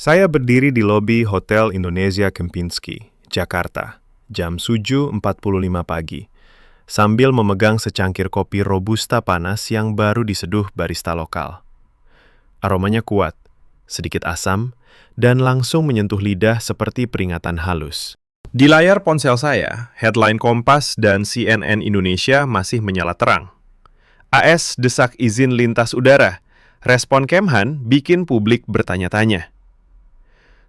Saya berdiri di lobi Hotel Indonesia Kempinski, Jakarta, jam 7.45 pagi, sambil memegang secangkir kopi Robusta panas yang baru diseduh barista lokal. Aromanya kuat, sedikit asam, dan langsung menyentuh lidah seperti peringatan halus. Di layar ponsel saya, headline Kompas dan CNN Indonesia masih menyala terang. AS desak izin lintas udara, respon Kemhan bikin publik bertanya-tanya.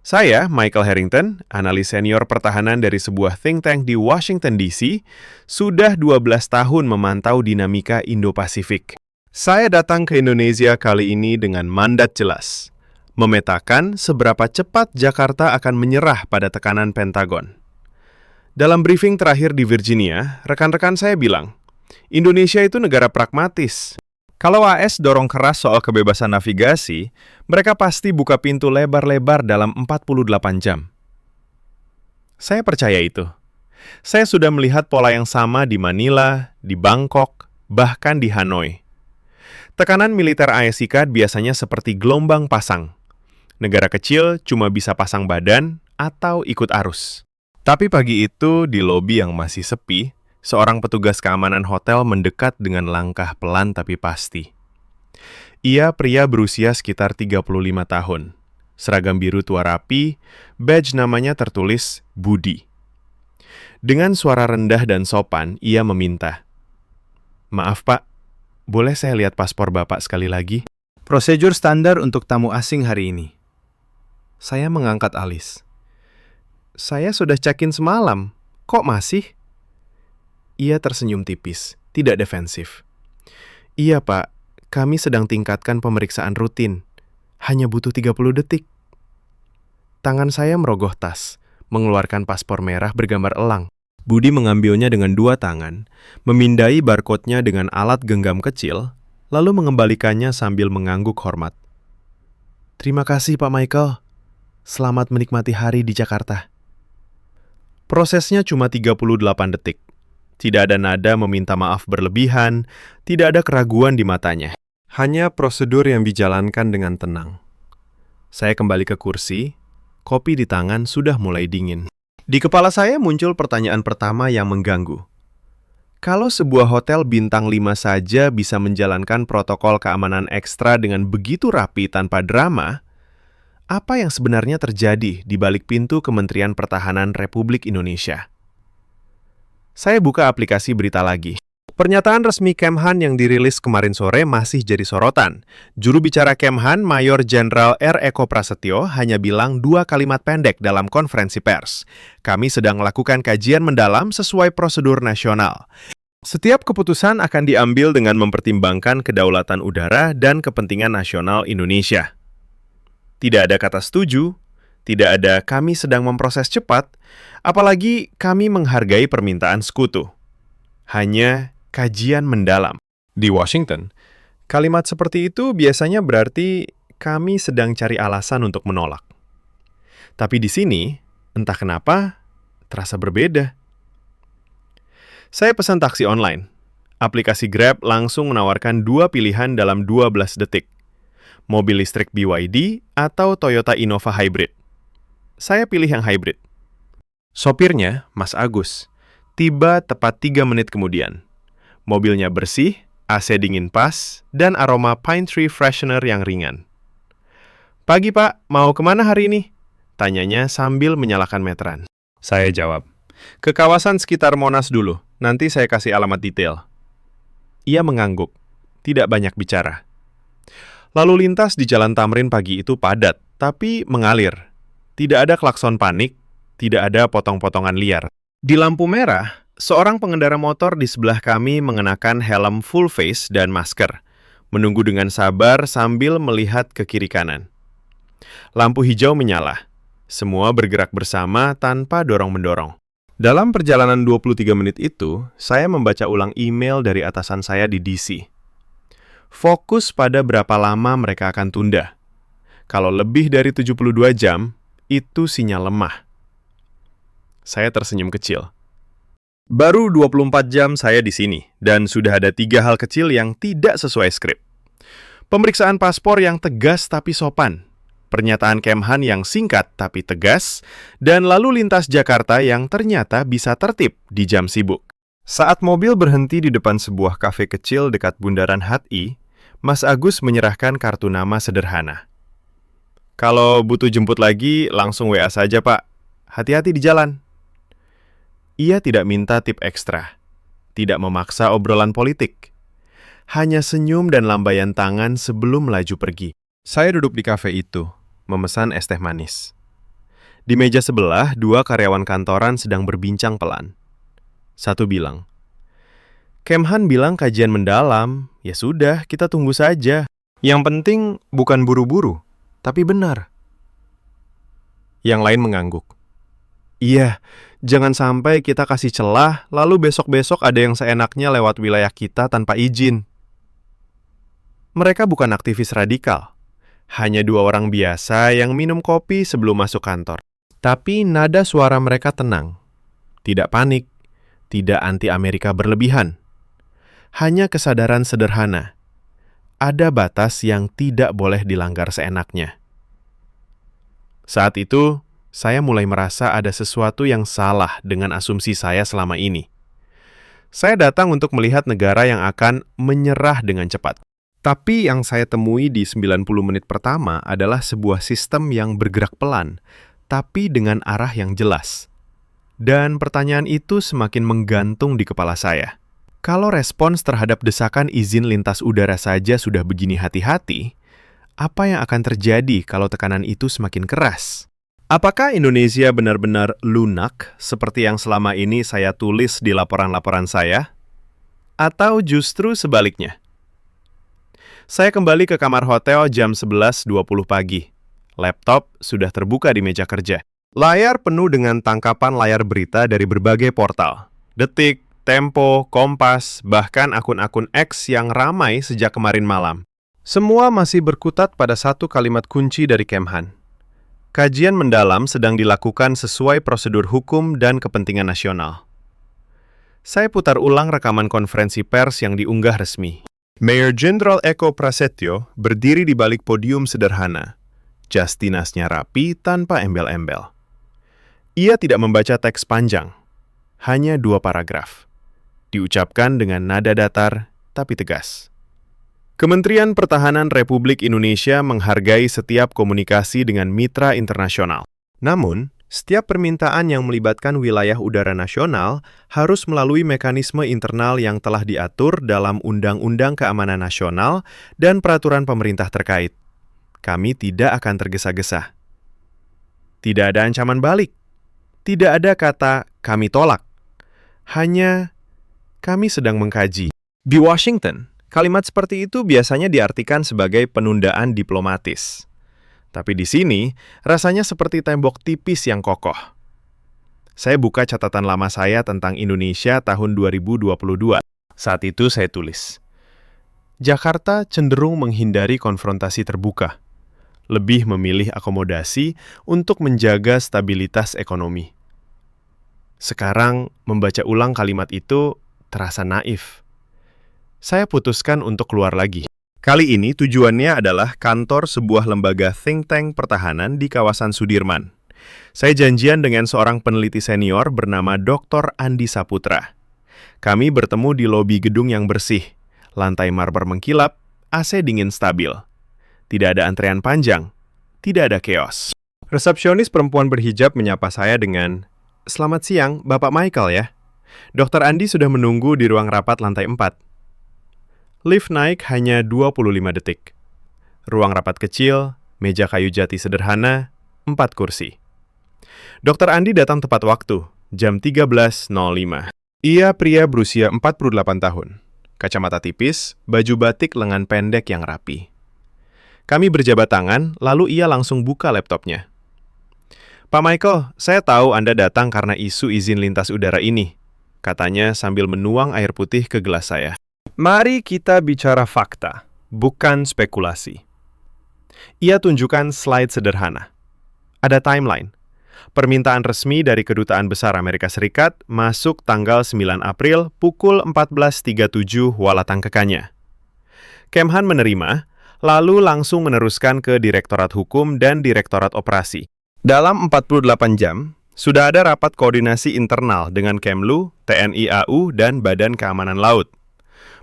Saya, Michael Harrington, analis senior pertahanan dari sebuah think tank di Washington DC, sudah 12 tahun memantau dinamika Indo-Pasifik. Saya datang ke Indonesia kali ini dengan mandat jelas, memetakan seberapa cepat Jakarta akan menyerah pada tekanan Pentagon. Dalam briefing terakhir di Virginia, rekan-rekan saya bilang, Indonesia itu negara pragmatis. Kalau AS dorong keras soal kebebasan navigasi, mereka pasti buka pintu lebar-lebar dalam 48 jam. Saya percaya itu. Saya sudah melihat pola yang sama di Manila, di Bangkok, bahkan di Hanoi. Tekanan militer AS IKAD biasanya seperti gelombang pasang. Negara kecil cuma bisa pasang badan atau ikut arus. Tapi pagi itu, di lobi yang masih sepi, seorang petugas keamanan hotel mendekat dengan langkah pelan tapi pasti. Ia pria berusia sekitar 35 tahun. Seragam biru tua rapi, badge namanya tertulis Budi. Dengan suara rendah dan sopan, ia meminta, "Maaf Pak, boleh saya lihat paspor Bapak sekali lagi?" "Prosedur standar untuk tamu asing hari ini." Saya mengangkat alis. "Saya sudah check-in semalam, kok masih?" Ia tersenyum tipis, tidak defensif. "Iya Pak, kami sedang tingkatkan pemeriksaan rutin. Hanya butuh 30 detik. Tangan saya merogoh tas, mengeluarkan paspor merah bergambar elang. Budi mengambilnya dengan dua tangan, memindai barcode-nya dengan alat genggam kecil, lalu mengembalikannya sambil mengangguk hormat. "Terima kasih Pak Michael. Selamat menikmati hari di Jakarta." Prosesnya cuma 38 detik. Tidak ada nada meminta maaf berlebihan, tidak ada keraguan di matanya. Hanya prosedur yang dijalankan dengan tenang. Saya kembali ke kursi, kopi di tangan sudah mulai dingin. Di kepala saya muncul pertanyaan pertama yang mengganggu. Kalau sebuah hotel bintang 5 saja bisa menjalankan protokol keamanan ekstra dengan begitu rapi tanpa drama, apa yang sebenarnya terjadi di balik pintu Kementerian Pertahanan Republik Indonesia? Saya buka aplikasi berita lagi. Pernyataan resmi Kemhan yang dirilis kemarin sore masih jadi sorotan. Juru bicara Kemhan, Mayor Jenderal R. Eko Prasetyo, hanya bilang 2 kalimat pendek dalam konferensi pers. "Kami sedang melakukan kajian mendalam sesuai prosedur nasional. Setiap keputusan akan diambil dengan mempertimbangkan kedaulatan udara dan kepentingan nasional Indonesia." Tidak ada kata setuju, tidak ada kami sedang memproses cepat, apalagi kami menghargai permintaan sekutu. Hanya kajian mendalam. Di Washington, kalimat seperti itu biasanya berarti kami sedang cari alasan untuk menolak. Tapi di sini, entah kenapa, terasa berbeda. Saya pesan taksi online. Aplikasi Grab langsung menawarkan 2 pilihan dalam 12 detik. Mobil listrik BYD atau Toyota Innova Hybrid. Saya pilih yang hybrid. Sopirnya, Mas Agus, tiba tepat 3 menit kemudian. Mobilnya bersih, AC dingin pas, dan aroma pine tree freshener yang ringan. "Pagi Pak, mau kemana hari ini?" tanyanya sambil menyalakan meteran. Saya jawab, "Ke kawasan sekitar Monas dulu, nanti saya kasih alamat detail." Ia mengangguk, tidak banyak bicara. Lalu lintas di Jalan Tamrin pagi itu padat, tapi mengalir. Tidak ada klakson panik, tidak ada potong-potongan liar. Di lampu merah, seorang pengendara motor di sebelah kami mengenakan helm full face dan masker, menunggu dengan sabar sambil melihat ke kiri kanan. Lampu hijau menyala. Semua bergerak bersama tanpa dorong-mendorong. Dalam perjalanan 23 menit itu, saya membaca ulang email dari atasan saya di DC. Fokus pada berapa lama mereka akan tunda. Kalau lebih dari 72 jam, itu sinyal lemah. Saya tersenyum kecil. Baru 24 jam saya di sini, dan sudah ada 3 hal kecil yang tidak sesuai skrip. Pemeriksaan paspor yang tegas tapi sopan. pernyataan Kemhan yang singkat tapi tegas, dan lalu lintas Jakarta yang ternyata bisa tertib di jam sibuk. Saat mobil berhenti di depan sebuah kafe kecil dekat Bundaran HI, Mas Agus menyerahkan kartu nama sederhana. "Kalau butuh jemput lagi, langsung WA saja, Pak. Hati-hati di jalan." Ia tidak minta tip ekstra, tidak memaksa obrolan politik. Hanya senyum dan lambaian tangan sebelum melaju pergi. Saya duduk di kafe itu, memesan es teh manis. Di meja sebelah, dua karyawan kantoran sedang berbincang pelan. Satu bilang, "Kemhan bilang kajian mendalam, ya sudah, kita tunggu saja. Yang penting bukan buru-buru, tapi benar." Yang lain mengangguk. "Iya, jangan sampai kita kasih celah, lalu besok-besok ada yang seenaknya lewat wilayah kita tanpa izin." Mereka bukan aktivis radikal. Hanya dua orang biasa yang minum kopi sebelum masuk kantor. Tapi nada suara mereka tenang. Tidak panik, tidak anti-Amerika berlebihan. Hanya kesadaran sederhana. Ada batas yang tidak boleh dilanggar seenaknya. Saat itu, saya mulai merasa ada sesuatu yang salah dengan asumsi saya selama ini. Saya datang untuk melihat negara yang akan menyerah dengan cepat. Tapi yang saya temui di 90 menit pertama adalah sebuah sistem yang bergerak pelan, tapi dengan arah yang jelas. Dan pertanyaan itu semakin menggantung di kepala saya. Kalau respons terhadap desakan izin lintas udara saja sudah begini hati-hati, apa yang akan terjadi kalau tekanan itu semakin keras? Apakah Indonesia benar-benar lunak seperti yang selama ini saya tulis di laporan-laporan saya? Atau justru sebaliknya? Saya kembali ke kamar hotel jam 11.20 pagi. Laptop sudah terbuka di meja kerja. Layar penuh dengan tangkapan layar berita dari berbagai portal. Detik, Tempo, Kompas, bahkan akun-akun X yang ramai sejak kemarin malam. Semua masih berkutat pada satu kalimat kunci dari Kemhan. Kajian mendalam sedang dilakukan sesuai prosedur hukum dan kepentingan nasional. Saya putar ulang rekaman konferensi pers yang diunggah resmi. Mayor Jenderal Eko Prasetyo berdiri di balik podium sederhana. Jas dinasnya rapi tanpa embel-embel. Ia tidak membaca teks panjang, hanya 2 paragraf. Diucapkan dengan nada datar tapi tegas. Kementerian Pertahanan Republik Indonesia menghargai setiap komunikasi dengan mitra internasional. Namun, setiap permintaan yang melibatkan wilayah udara nasional harus melalui mekanisme internal yang telah diatur dalam Undang-Undang Keamanan Nasional dan peraturan pemerintah terkait. Kami tidak akan tergesa-gesa. Tidak ada ancaman balik. Tidak ada kata kami tolak. Hanya kami sedang mengkaji. Di Washington, kalimat seperti itu biasanya diartikan sebagai penundaan diplomatis. Tapi di sini, rasanya seperti tembok tipis yang kokoh. Saya buka catatan lama saya tentang Indonesia tahun 2022. Saat itu saya tulis, Jakarta cenderung menghindari konfrontasi terbuka, lebih memilih akomodasi untuk menjaga stabilitas ekonomi. Sekarang, membaca ulang kalimat itu terasa naif. Saya putuskan untuk keluar lagi. Kali ini tujuannya adalah kantor sebuah lembaga think tank pertahanan di kawasan Sudirman. Saya janjian dengan seorang peneliti senior bernama Dr. Andi Saputra. Kami bertemu di lobi gedung yang bersih, lantai marmer mengkilap, AC dingin stabil. Tidak ada antrean panjang, tidak ada keos. Resepsionis perempuan berhijab menyapa saya dengan, "Selamat siang, Bapak Michael ya. Dr. Andi sudah menunggu di ruang rapat lantai 4. Lift naik hanya 25 detik. Ruang rapat kecil, meja kayu jati sederhana, 4 kursi. Dr. Andi datang tepat waktu, jam 13.05. Ia pria berusia 48 tahun. Kacamata tipis, baju batik lengan pendek yang rapi. Kami berjabat tangan, lalu ia langsung buka laptopnya. "Pak Michael, saya tahu Anda datang karena isu izin lintas udara ini," katanya sambil menuang air putih ke gelas saya. "Mari kita bicara fakta, bukan spekulasi." Ia tunjukkan slide sederhana. Ada timeline. Permintaan resmi dari Kedutaan Besar Amerika Serikat masuk tanggal 9 April pukul 14.37 walatangkekannya. Kemhan menerima, lalu langsung meneruskan ke Direktorat Hukum dan Direktorat Operasi. Dalam 48 jam, sudah ada rapat koordinasi internal dengan Kemlu, TNI AU, dan Badan Keamanan Laut.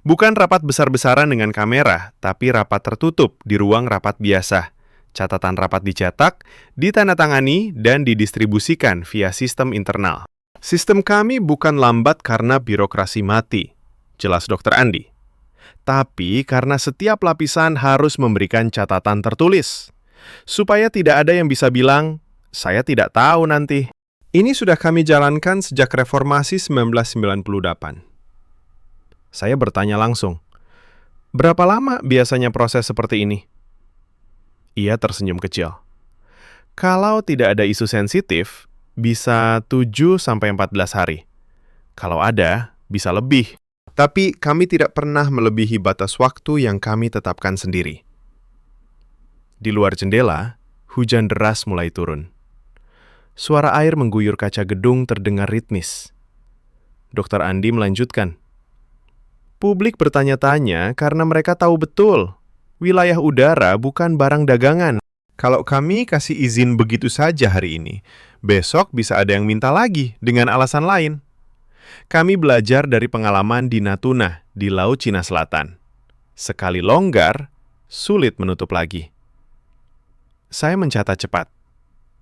Bukan rapat besar-besaran dengan kamera, tapi rapat tertutup di ruang rapat biasa. Catatan rapat dicetak, ditandatangani, dan didistribusikan via sistem internal. Sistem kami bukan lambat karena birokrasi mati, jelas Dr. Andi. Tapi karena setiap lapisan harus memberikan catatan tertulis, supaya tidak ada yang bisa bilang, saya tidak tahu nanti. Ini sudah kami jalankan sejak reformasi 1998. Saya bertanya langsung, berapa lama biasanya proses seperti ini? Ia tersenyum kecil. Kalau tidak ada isu sensitif, bisa 7-14 hari. Kalau ada, bisa lebih. Tapi kami tidak pernah melebihi batas waktu yang kami tetapkan sendiri. Di luar jendela, hujan deras mulai turun. Suara air mengguyur kaca gedung terdengar ritmis. Dr. Andi melanjutkan. Publik bertanya-tanya karena mereka tahu betul, wilayah udara bukan barang dagangan. Kalau kami kasih izin begitu saja hari ini, besok bisa ada yang minta lagi dengan alasan lain. Kami belajar dari pengalaman di Natuna, di Laut Cina Selatan. Sekali longgar, sulit menutup lagi. Saya mencatat cepat.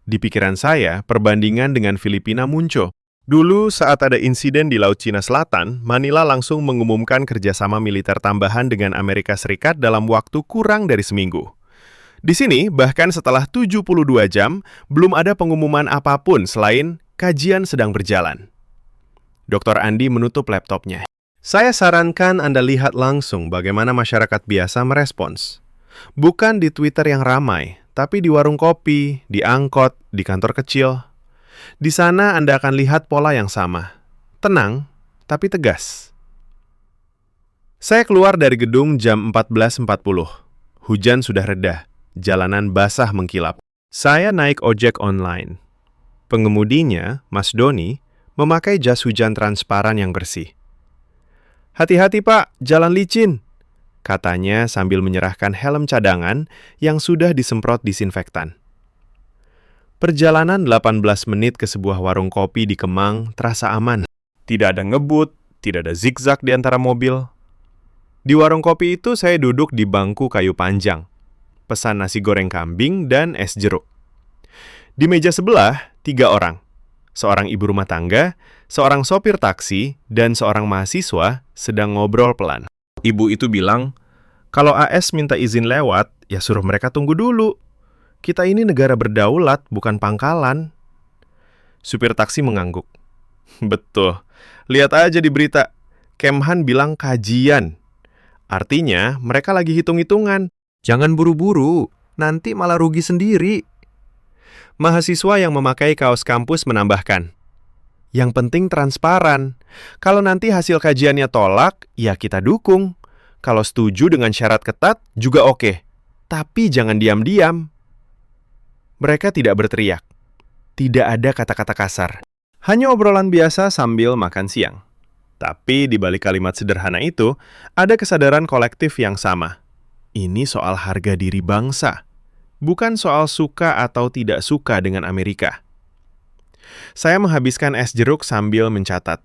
Di pikiran saya, perbandingan dengan Filipina muncul. Dulu saat ada insiden di Laut Cina Selatan, Manila langsung mengumumkan kerjasama militer tambahan dengan Amerika Serikat dalam waktu kurang dari seminggu. Di sini, bahkan setelah 72 jam, belum ada pengumuman apapun selain kajian sedang berjalan. Dr. Andi menutup laptopnya. Saya sarankan Anda lihat langsung bagaimana masyarakat biasa merespons. Bukan di Twitter yang ramai, tapi di warung kopi, di angkot, di kantor kecil. Di sana Anda akan lihat pola yang sama. Tenang, tapi tegas. Saya keluar dari gedung jam 14.40. Hujan sudah reda. Jalanan basah mengkilap. Saya naik ojek online. Pengemudinya, Mas Doni, memakai jas hujan transparan yang bersih. Hati-hati Pak, jalan licin, katanya sambil menyerahkan helm cadangan yang sudah disemprot disinfektan. Perjalanan 18 menit ke sebuah warung kopi di Kemang terasa aman. Tidak ada ngebut, tidak ada zigzag di antara mobil. Di warung kopi itu saya duduk di bangku kayu panjang. Pesan nasi goreng kambing dan es jeruk. Di meja sebelah, 3 orang. Seorang ibu rumah tangga, seorang sopir taksi, dan seorang mahasiswa sedang ngobrol pelan. Ibu itu bilang, kalau AS minta izin lewat, ya suruh mereka tunggu dulu. Kita ini negara berdaulat, bukan pangkalan. Supir taksi mengangguk. Betul. Lihat aja di berita. Kemhan bilang kajian. Artinya, mereka lagi hitung-hitungan. Jangan buru-buru, nanti malah rugi sendiri. Mahasiswa yang memakai kaos kampus menambahkan. Yang penting transparan. Kalau nanti hasil kajiannya tolak, ya kita dukung. Kalau setuju dengan syarat ketat, juga oke. Tapi jangan diam-diam. Mereka tidak berteriak. Tidak ada kata-kata kasar. Hanya obrolan biasa sambil makan siang. Tapi di balik kalimat sederhana itu, ada kesadaran kolektif yang sama. Ini soal harga diri bangsa. Bukan soal suka atau tidak suka dengan Amerika. Saya menghabiskan es jeruk sambil mencatat.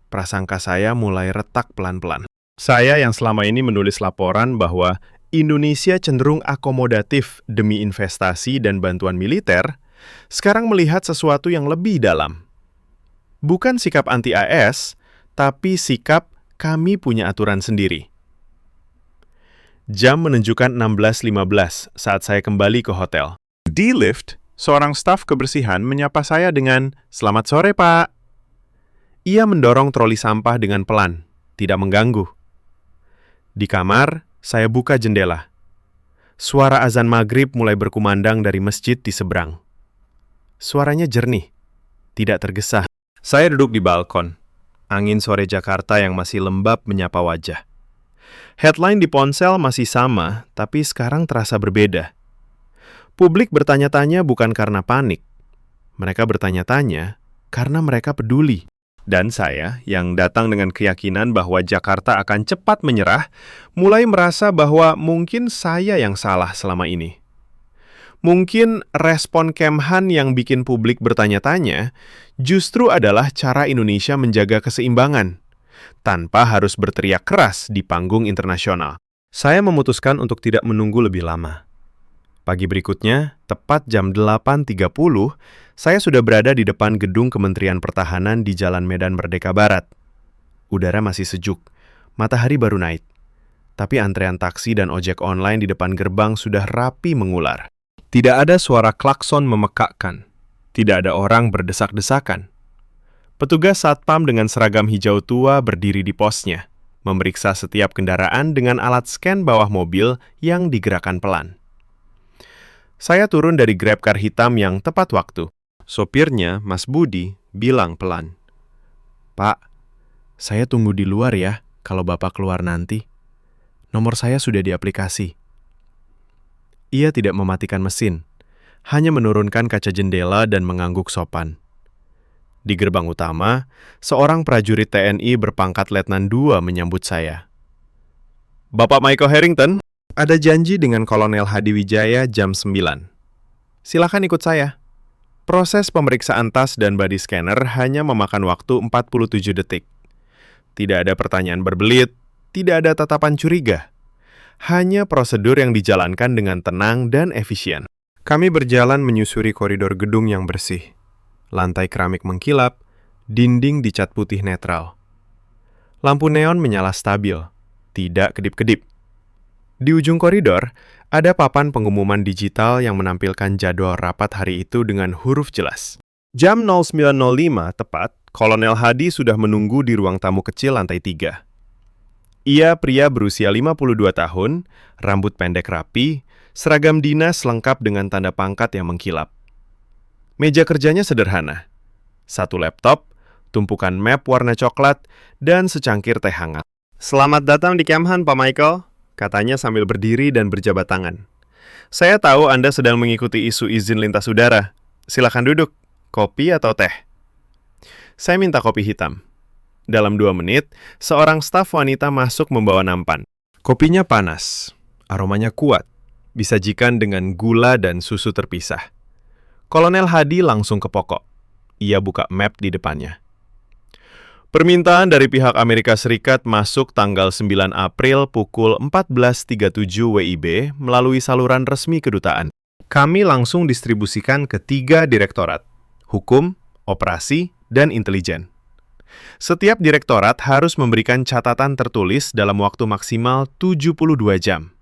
Prasangka saya mulai retak pelan-pelan. Saya yang selama ini menulis laporan bahwa Indonesia cenderung akomodatif demi investasi dan bantuan militer, sekarang melihat sesuatu yang lebih dalam. Bukan sikap anti-AS, tapi sikap kami punya aturan sendiri. Jam menunjukkan 16.15 saat saya kembali ke hotel. Di lift, seorang staf kebersihan menyapa saya dengan, "Selamat sore, Pak." Ia mendorong troli sampah dengan pelan, tidak mengganggu. Di kamar, saya buka jendela. Suara azan maghrib mulai berkumandang dari masjid di seberang. Suaranya jernih, tidak tergesa. Saya duduk di balkon. Angin sore Jakarta yang masih lembab menyapa wajah. Headline di ponsel masih sama, tapi sekarang terasa berbeda. Publik bertanya-tanya bukan karena panik. Mereka bertanya-tanya karena mereka peduli. Dan saya, yang datang dengan keyakinan bahwa Jakarta akan cepat menyerah, mulai merasa bahwa mungkin saya yang salah selama ini. Mungkin respon Kemhan yang bikin publik bertanya-tanya justru adalah cara Indonesia menjaga keseimbangan, tanpa harus berteriak keras di panggung internasional. Saya memutuskan untuk tidak menunggu lebih lama. Pagi berikutnya, tepat jam 8.30, saya sudah berada di depan gedung Kementerian Pertahanan di Jalan Medan Merdeka Barat. Udara masih sejuk, matahari baru naik. Tapi antrean taksi dan ojek online di depan gerbang sudah rapi mengular. Tidak ada suara klakson memekakkan. Tidak ada orang berdesak-desakan. Petugas satpam dengan seragam hijau tua berdiri di posnya, memeriksa setiap kendaraan dengan alat scan bawah mobil yang digerakkan pelan. Saya turun dari Grabcar hitam yang tepat waktu. Sopirnya, Mas Budi, bilang pelan, "Pak, saya tunggu di luar ya kalau Bapak keluar nanti. Nomor saya sudah di aplikasi." Ia tidak mematikan mesin, hanya menurunkan kaca jendela dan mengangguk sopan. Di gerbang utama, seorang prajurit TNI berpangkat Letnan II menyambut saya. "Bapak Michael Harrington, ada janji dengan Kolonel Hadi Wijaya jam 9. Silakan ikut saya." Proses pemeriksaan tas dan body scanner hanya memakan waktu 47 detik. Tidak ada pertanyaan berbelit, tidak ada tatapan curiga. Hanya prosedur yang dijalankan dengan tenang dan efisien. Kami berjalan menyusuri koridor gedung yang bersih. Lantai keramik mengkilap, dinding dicat putih netral. Lampu neon menyala stabil, tidak kedip-kedip. Di ujung koridor, ada papan pengumuman digital yang menampilkan jadwal rapat hari itu dengan huruf jelas. Jam 09.05 tepat, Kolonel Hadi sudah menunggu di ruang tamu kecil lantai 3. Ia pria berusia 52 tahun, rambut pendek rapi, seragam dinas lengkap dengan tanda pangkat yang mengkilap. Meja kerjanya sederhana. Satu laptop, tumpukan map warna coklat, dan secangkir teh hangat. "Selamat datang di Kemhan, Pak Michael," katanya sambil berdiri dan berjabat tangan. "Saya tahu Anda sedang mengikuti isu izin lintas udara. Silakan duduk. Kopi atau teh?" Saya minta kopi hitam. Dalam 2 menit, seorang staf wanita masuk membawa nampan. Kopinya panas, aromanya kuat, disajikan dengan gula dan susu terpisah. Kolonel Hadi langsung ke pokok. Ia buka map di depannya. "Permintaan dari pihak Amerika Serikat masuk tanggal 9 April pukul 14.37 WIB melalui saluran resmi kedutaan. Kami langsung distribusikan ke 3 direktorat, hukum, operasi, dan intelijen. Setiap direktorat harus memberikan catatan tertulis dalam waktu maksimal 72 jam.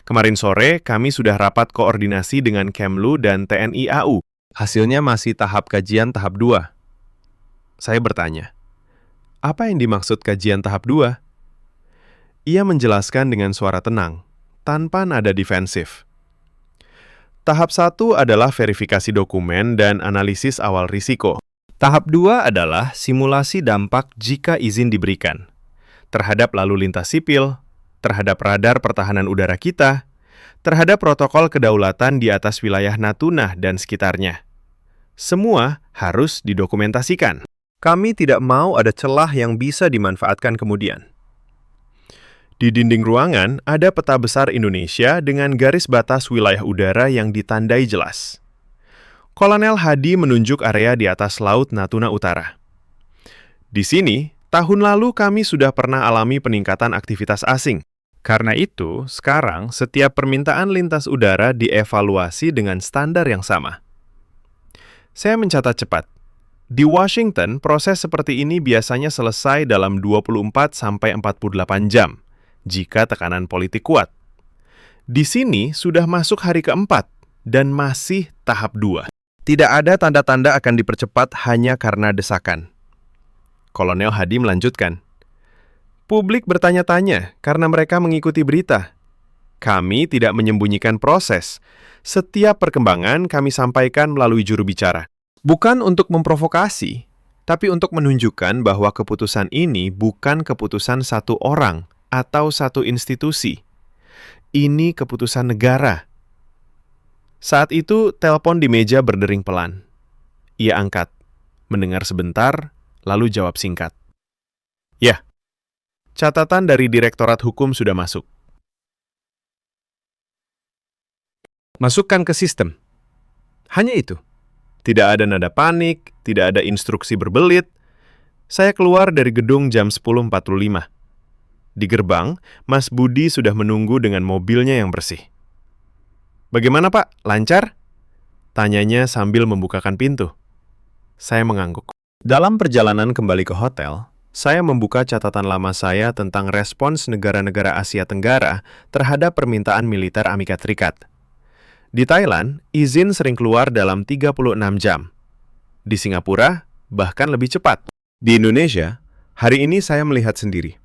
Kemarin sore, kami sudah rapat koordinasi dengan Kemlu dan TNI AU. Hasilnya masih tahap kajian tahap 2. Saya bertanya, "Apa yang dimaksud kajian tahap 2? Ia menjelaskan dengan suara tenang, tanpa nada defensif. "Tahap 1 adalah verifikasi dokumen dan analisis awal risiko. Tahap 2 adalah simulasi dampak jika izin diberikan, terhadap lalu lintas sipil, terhadap radar pertahanan udara kita, terhadap protokol kedaulatan di atas wilayah Natuna dan sekitarnya. Semua harus didokumentasikan. Kami tidak mau ada celah yang bisa dimanfaatkan kemudian." Di dinding ruangan ada peta besar Indonesia dengan garis batas wilayah udara yang ditandai jelas. Kolonel Hadi menunjuk area di atas Laut Natuna Utara. "Di sini, tahun lalu kami sudah pernah alami peningkatan aktivitas asing. Karena itu, sekarang setiap permintaan lintas udara dievaluasi dengan standar yang sama." Saya mencatat cepat. Di Washington, proses seperti ini biasanya selesai dalam 24-48 jam, jika tekanan politik kuat. Di sini sudah masuk hari keempat, dan masih tahap 2. Tidak ada tanda-tanda akan dipercepat hanya karena desakan. Kolonel Hadi melanjutkan, "Publik bertanya-tanya karena mereka mengikuti berita. Kami tidak menyembunyikan proses. Setiap perkembangan kami sampaikan melalui juru bicara. Bukan untuk memprovokasi, tapi untuk menunjukkan bahwa keputusan ini bukan keputusan satu orang atau satu institusi. Ini keputusan negara." Saat itu, telepon di meja berdering pelan. Ia angkat, mendengar sebentar, lalu jawab singkat. Ya, catatan dari Direktorat Hukum sudah masuk. Masukkan ke sistem. Hanya itu. Tidak ada nada panik, tidak ada instruksi berbelit. Saya keluar dari gedung jam 10.45. Di gerbang, Mas Budi sudah menunggu dengan mobilnya yang bersih. Bagaimana Pak, lancar? Tanyanya sambil membukakan pintu. Saya mengangguk. Dalam perjalanan kembali ke hotel, saya membuka catatan lama saya tentang respons negara-negara Asia Tenggara terhadap permintaan militer Amerika Serikat. Di Thailand, izin sering keluar dalam 36 jam. Di Singapura, bahkan lebih cepat. Di Indonesia, hari ini saya melihat sendiri.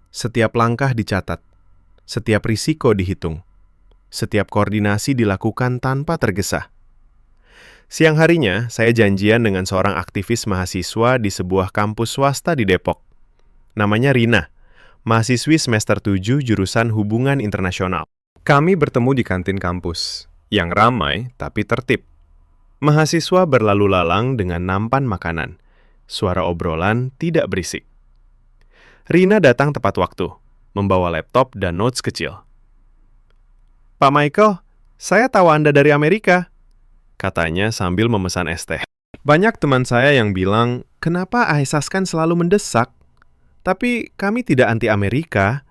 Setiap langkah dicatat, setiap risiko dihitung, setiap koordinasi dilakukan tanpa tergesa. Siang harinya, saya janjian dengan seorang aktivis mahasiswa di sebuah kampus swasta di Depok. Namanya Rina, mahasiswi semester 7 jurusan Hubungan Internasional. Kami bertemu di kantin kampus, yang ramai tapi tertib. Mahasiswa berlalu lalang dengan nampan makanan. Suara obrolan tidak berisik. Rina datang tepat waktu, membawa laptop dan notes kecil. Pak Michael, saya tahu Anda dari Amerika, katanya sambil memesan es teh. Banyak teman saya yang bilang, kenapa Aisaskan selalu mendesak? Tapi kami tidak anti Amerika,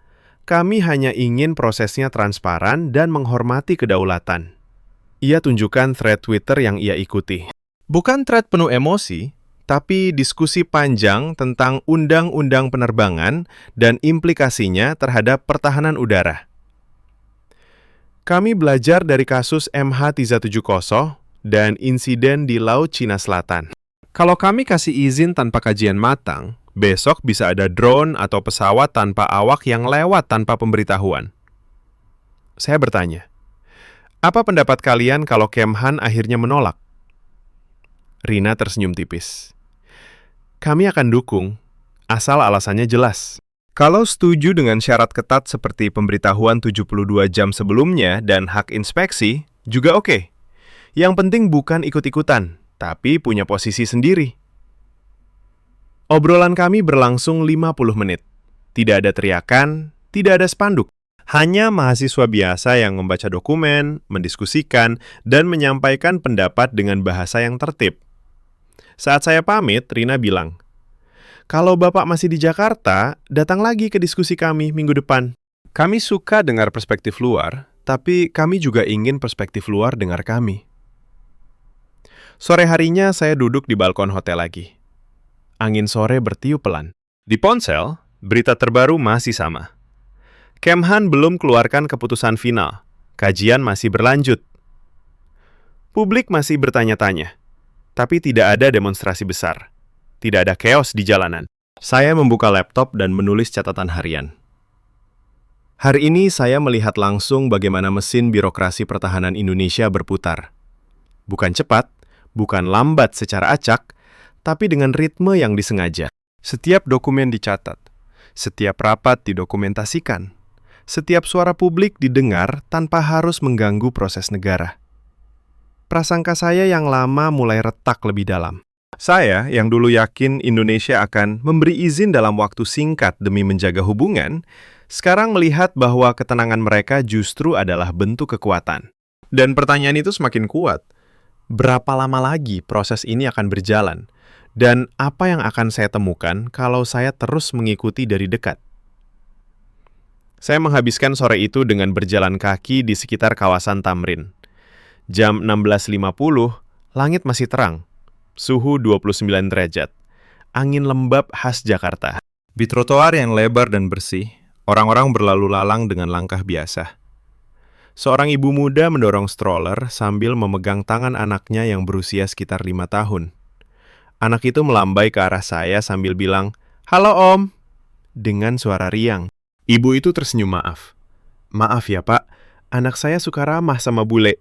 kami hanya ingin prosesnya transparan dan menghormati kedaulatan. Ia tunjukkan thread Twitter yang ia ikuti. Bukan thread penuh emosi, tapi diskusi panjang tentang undang-undang penerbangan dan implikasinya terhadap pertahanan udara. Kami belajar dari kasus MH370 dan insiden di Laut Cina Selatan. Kalau kami kasih izin tanpa kajian matang, besok bisa ada drone atau pesawat tanpa awak yang lewat tanpa pemberitahuan. Saya bertanya, apa pendapat kalian kalau Kemhan akhirnya menolak? Rina tersenyum tipis. Kami akan dukung, asal alasannya jelas. Kalau setuju dengan syarat ketat seperti pemberitahuan 72 jam sebelumnya dan hak inspeksi, juga oke. Yang penting bukan ikut-ikutan, tapi punya posisi sendiri. Obrolan kami berlangsung 50 menit. Tidak ada teriakan, tidak ada spanduk. Hanya mahasiswa biasa yang membaca dokumen, mendiskusikan, dan menyampaikan pendapat dengan bahasa yang tertib. Saat saya pamit, Rina bilang, kalau Bapak masih di Jakarta, datang lagi ke diskusi kami minggu depan. Kami suka dengar perspektif luar, tapi kami juga ingin perspektif luar dengar kami. Sore harinya saya duduk di balkon hotel lagi. Angin sore bertiup pelan. Di ponsel, berita terbaru masih sama. Kemhan belum keluarkan keputusan final. Kajian masih berlanjut. Publik masih bertanya-tanya. Tapi tidak ada demonstrasi besar. Tidak ada chaos di jalanan. Saya membuka laptop dan menulis catatan harian. Hari ini saya melihat langsung bagaimana mesin birokrasi pertahanan Indonesia berputar. Bukan cepat, bukan lambat secara acak, tapi dengan ritme yang disengaja. Setiap dokumen dicatat, setiap rapat didokumentasikan, setiap suara publik didengar tanpa harus mengganggu proses negara. Prasangka saya yang lama mulai retak lebih dalam. Saya yang dulu yakin Indonesia akan memberi izin dalam waktu singkat demi menjaga hubungan, sekarang melihat bahwa ketenangan mereka justru adalah bentuk kekuatan. Dan pertanyaan itu semakin kuat. Berapa lama lagi proses ini akan berjalan? Dan apa yang akan saya temukan kalau saya terus mengikuti dari dekat? Saya menghabiskan sore itu dengan berjalan kaki di sekitar kawasan Tamrin. Jam 16.50, langit masih terang. Suhu 29 derajat. Angin lembab khas Jakarta. Di trotoar yang lebar dan bersih, orang-orang berlalu lalang dengan langkah biasa. Seorang ibu muda mendorong stroller sambil memegang tangan anaknya yang berusia sekitar 5 tahun. Anak itu melambai ke arah saya sambil bilang, "Halo Om," dengan suara riang. Ibu itu tersenyum maaf. "Maaf ya Pak, anak saya suka ramah sama bule."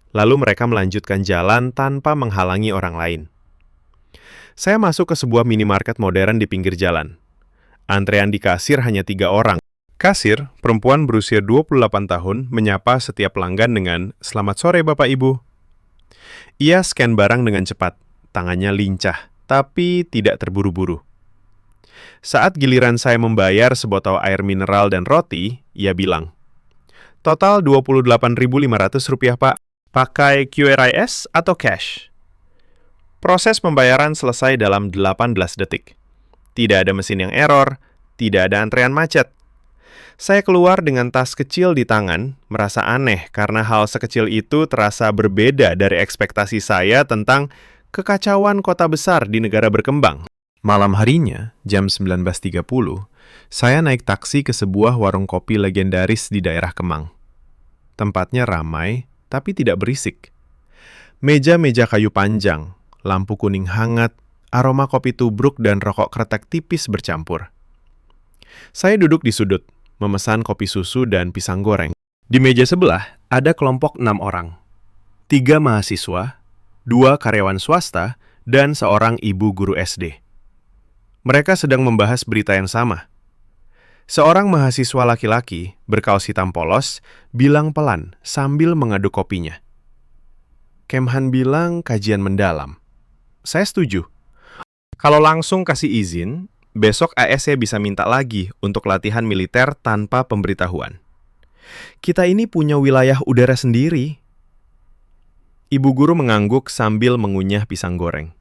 Lalu mereka melanjutkan jalan tanpa menghalangi orang lain. Saya masuk ke sebuah minimarket modern di pinggir jalan. Antrean di kasir hanya 3 orang. Kasir, perempuan berusia 28 tahun, menyapa setiap pelanggan dengan, "Selamat sore Bapak Ibu." Ia scan barang dengan cepat, tangannya lincah, tapi tidak terburu-buru. Saat giliran saya membayar sebotol air mineral dan roti, ia bilang, "Total Rp28.500, Pak. Pakai QRIS atau cash?" Proses pembayaran selesai dalam 18 detik. Tidak ada mesin yang error, tidak ada antrean macet. Saya keluar dengan tas kecil di tangan, merasa aneh karena hal sekecil itu terasa berbeda dari ekspektasi saya tentang kekacauan kota besar di negara berkembang. Malam harinya, jam 19.30, saya naik taksi ke sebuah warung kopi legendaris di daerah Kemang. Tempatnya ramai, tapi tidak berisik. Meja-meja kayu panjang, lampu kuning hangat, aroma kopi tubruk dan rokok kretek tipis bercampur. Saya duduk di sudut, memesan kopi susu dan pisang goreng. Di meja sebelah ada kelompok 6 orang. 3 mahasiswa, 2 karyawan swasta, dan seorang ibu guru SD. Mereka sedang membahas berita yang sama. Seorang mahasiswa laki-laki berkaos hitam polos bilang pelan sambil mengaduk kopinya. Kemhan bilang kajian mendalam. Saya setuju. Kalau langsung kasih izin, besok ASC bisa minta lagi untuk latihan militer tanpa pemberitahuan. Kita ini punya wilayah udara sendiri. Ibu guru mengangguk sambil mengunyah pisang goreng.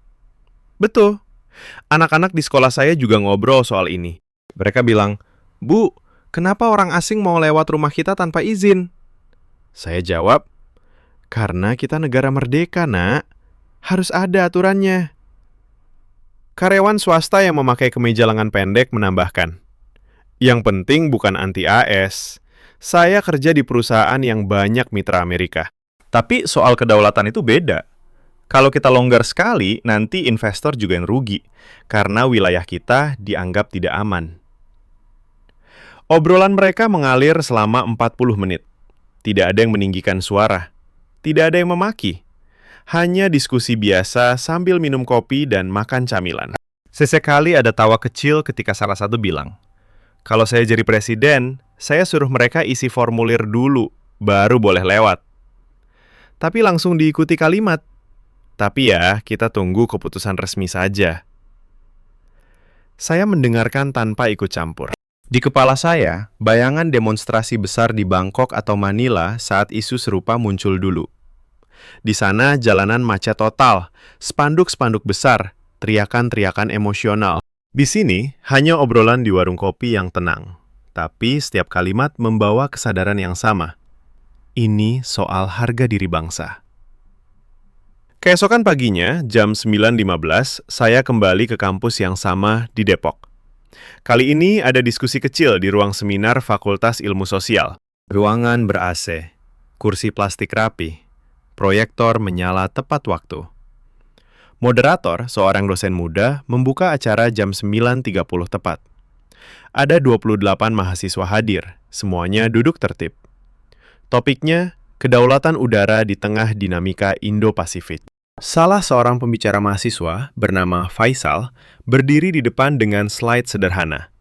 Betul. Anak-anak di sekolah saya juga ngobrol soal ini. Mereka bilang, "Bu, kenapa orang asing mau lewat rumah kita tanpa izin?" Saya jawab, "Karena kita negara merdeka, Nak. Harus ada aturannya." Karyawan swasta yang memakai kemeja lengan pendek menambahkan, "Yang penting bukan anti-AS. Saya kerja di perusahaan yang banyak mitra Amerika." Tapi soal kedaulatan itu beda. Kalau kita longgar sekali, nanti investor juga yang rugi, karena wilayah kita dianggap tidak aman. Obrolan mereka mengalir selama 40 menit. Tidak ada yang meninggikan suara. Tidak ada yang memaki. Hanya diskusi biasa sambil minum kopi dan makan camilan. Sesekali ada tawa kecil ketika salah satu bilang, "Kalau saya jadi presiden, saya suruh mereka isi formulir dulu, baru boleh lewat." Tapi langsung diikuti kalimat, "Tapi ya, kita tunggu keputusan resmi saja." Saya mendengarkan tanpa ikut campur. Di kepala saya, bayangan demonstrasi besar di Bangkok atau Manila saat isu serupa muncul dulu. Di sana jalanan macet total, spanduk-spanduk besar, teriakan-teriakan emosional. Di sini hanya obrolan di warung kopi yang tenang, tapi setiap kalimat membawa kesadaran yang sama. Ini soal harga diri bangsa. Keesokan paginya, jam 9.15, saya kembali ke kampus yang sama di Depok. Kali ini ada diskusi kecil di ruang seminar Fakultas Ilmu Sosial. Ruangan ber-AC, kursi plastik rapi, proyektor menyala tepat waktu. Moderator, seorang dosen muda, membuka acara jam 9.30 tepat. Ada 28 mahasiswa hadir, semuanya duduk tertib. Topiknya, kedaulatan udara di tengah dinamika Indo-Pasifik. Salah seorang pembicara mahasiswa, bernama Faisal, berdiri di depan dengan slide sederhana.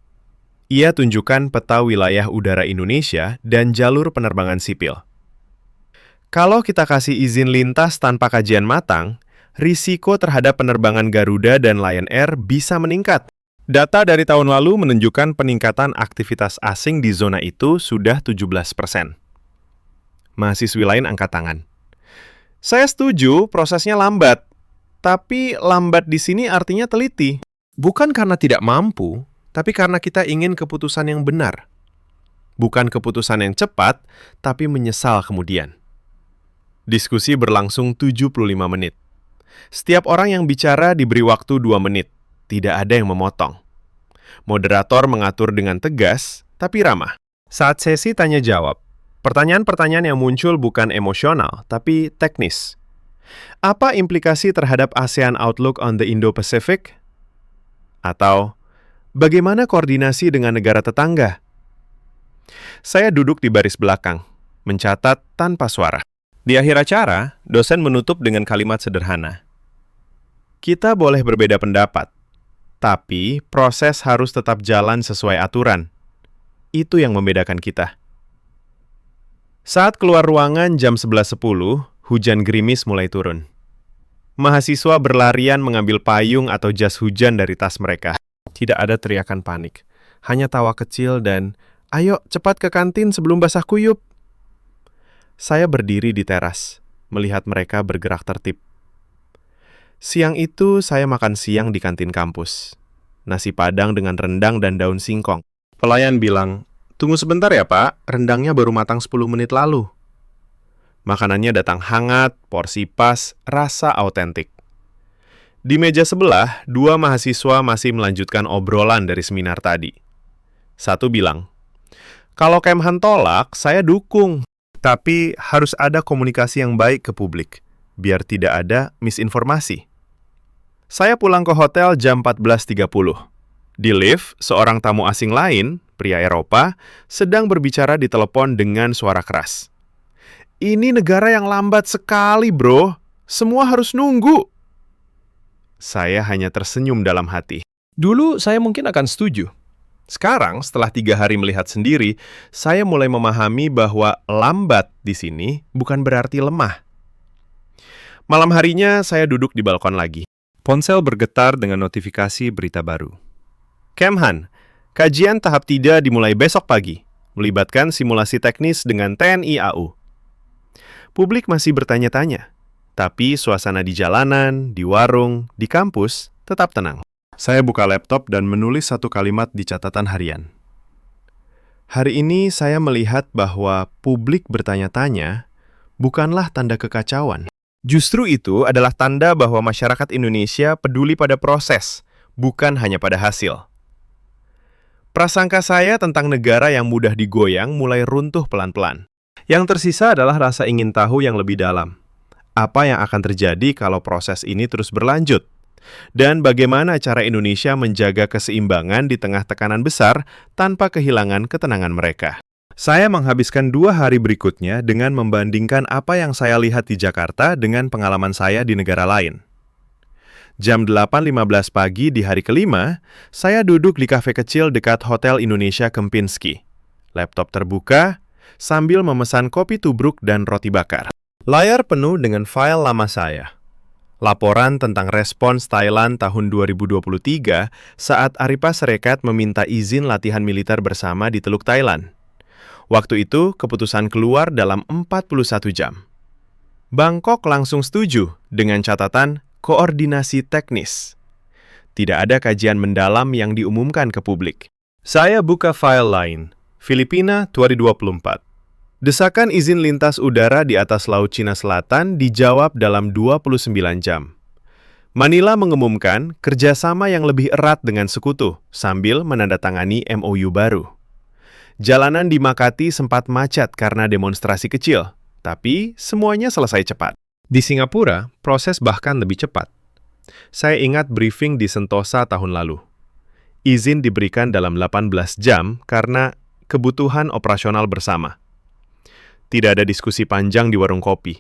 Ia tunjukkan peta wilayah udara Indonesia dan jalur penerbangan sipil. Kalau kita kasih izin lintas tanpa kajian matang, risiko terhadap penerbangan Garuda dan Lion Air bisa meningkat. Data dari tahun lalu menunjukkan peningkatan aktivitas asing di zona itu sudah 17%. Mahasiswi lain angkat tangan. Saya setuju, prosesnya lambat. Tapi lambat di sini artinya teliti. Bukan karena tidak mampu, tapi karena kita ingin keputusan yang benar. Bukan keputusan yang cepat, tapi menyesal kemudian. Diskusi berlangsung 75 menit. Setiap orang yang bicara diberi waktu 2 menit. Tidak ada yang memotong. Moderator mengatur dengan tegas, tapi ramah. Saat sesi tanya jawab, pertanyaan-pertanyaan yang muncul bukan emosional, tapi teknis. Apa implikasi terhadap ASEAN Outlook on the Indo-Pacific? Atau, bagaimana koordinasi dengan negara tetangga? Saya duduk di baris belakang, mencatat tanpa suara. Di akhir acara, dosen menutup dengan kalimat sederhana. Kita boleh berbeda pendapat, tapi proses harus tetap jalan sesuai aturan. Itu yang membedakan kita. Saat keluar ruangan jam 11.10, hujan gerimis mulai turun. Mahasiswa berlarian mengambil payung atau jas hujan dari tas mereka. Tidak ada teriakan panik, hanya tawa kecil dan, "Ayo cepat ke kantin sebelum basah kuyup." Saya berdiri di teras, melihat mereka bergerak tertib. Siang itu saya makan siang di kantin kampus. Nasi padang dengan rendang dan daun singkong. Pelayan bilang, "Tunggu sebentar ya Pak, rendangnya baru matang 10 menit lalu." Makanannya datang hangat, porsi pas, rasa autentik. Di meja sebelah, dua mahasiswa masih melanjutkan obrolan dari seminar tadi. Satu bilang, "Kalau Kemhan tolak, saya dukung. Tapi harus ada komunikasi yang baik ke publik, biar tidak ada misinformasi." Saya pulang ke hotel jam 14.30. Di lift, seorang tamu asing lain, pria Eropa, sedang berbicara di telepon dengan suara keras. "Ini negara yang lambat sekali, bro. Semua harus nunggu." Saya hanya tersenyum dalam hati. Dulu saya mungkin akan setuju. Sekarang, setelah 3 hari melihat sendiri, saya mulai memahami bahwa lambat di sini bukan berarti lemah. Malam harinya, saya duduk di balkon lagi. Ponsel bergetar dengan notifikasi berita baru. Kemhan, kajian tahap 3 dimulai besok pagi, melibatkan simulasi teknis dengan TNI AU. Publik masih bertanya-tanya, tapi suasana di jalanan, di warung, di kampus tetap tenang. Saya buka laptop dan menulis satu kalimat di catatan harian. Hari ini saya melihat bahwa publik bertanya-tanya bukanlah tanda kekacauan. Justru itu adalah tanda bahwa masyarakat Indonesia peduli pada proses, bukan hanya pada hasil. Prasangka saya tentang negara yang mudah digoyang mulai runtuh pelan-pelan. Yang tersisa adalah rasa ingin tahu yang lebih dalam. Apa yang akan terjadi kalau proses ini terus berlanjut? Dan bagaimana cara Indonesia menjaga keseimbangan di tengah tekanan besar tanpa kehilangan ketenangan mereka? Saya menghabiskan 2 hari berikutnya dengan membandingkan apa yang saya lihat di Jakarta dengan pengalaman saya di negara lain. Jam 8.15 pagi di hari kelima, saya duduk di kafe kecil dekat Hotel Indonesia Kempinski. Laptop terbuka, sambil memesan kopi tubruk dan roti bakar. Layar penuh dengan file lama saya. Laporan tentang respons Thailand tahun 2023 saat Aripa Serikat meminta izin latihan militer bersama di Teluk Thailand. Waktu itu, keputusan keluar dalam 41 jam. Bangkok langsung setuju dengan catatan koordinasi teknis. Tidak ada kajian mendalam yang diumumkan ke publik. Saya buka file lain, Filipina 2024. Desakan izin lintas udara di atas Laut Cina Selatan dijawab dalam 29 jam. Manila mengumumkan kerjasama yang lebih erat dengan sekutu sambil menandatangani MOU baru. Jalanan di Makati sempat macet karena demonstrasi kecil, tapi semuanya selesai cepat. Di Singapura, proses bahkan lebih cepat. Saya ingat briefing di Sentosa tahun lalu. Izin diberikan dalam 18 jam karena kebutuhan operasional bersama. Tidak ada diskusi panjang di warung kopi.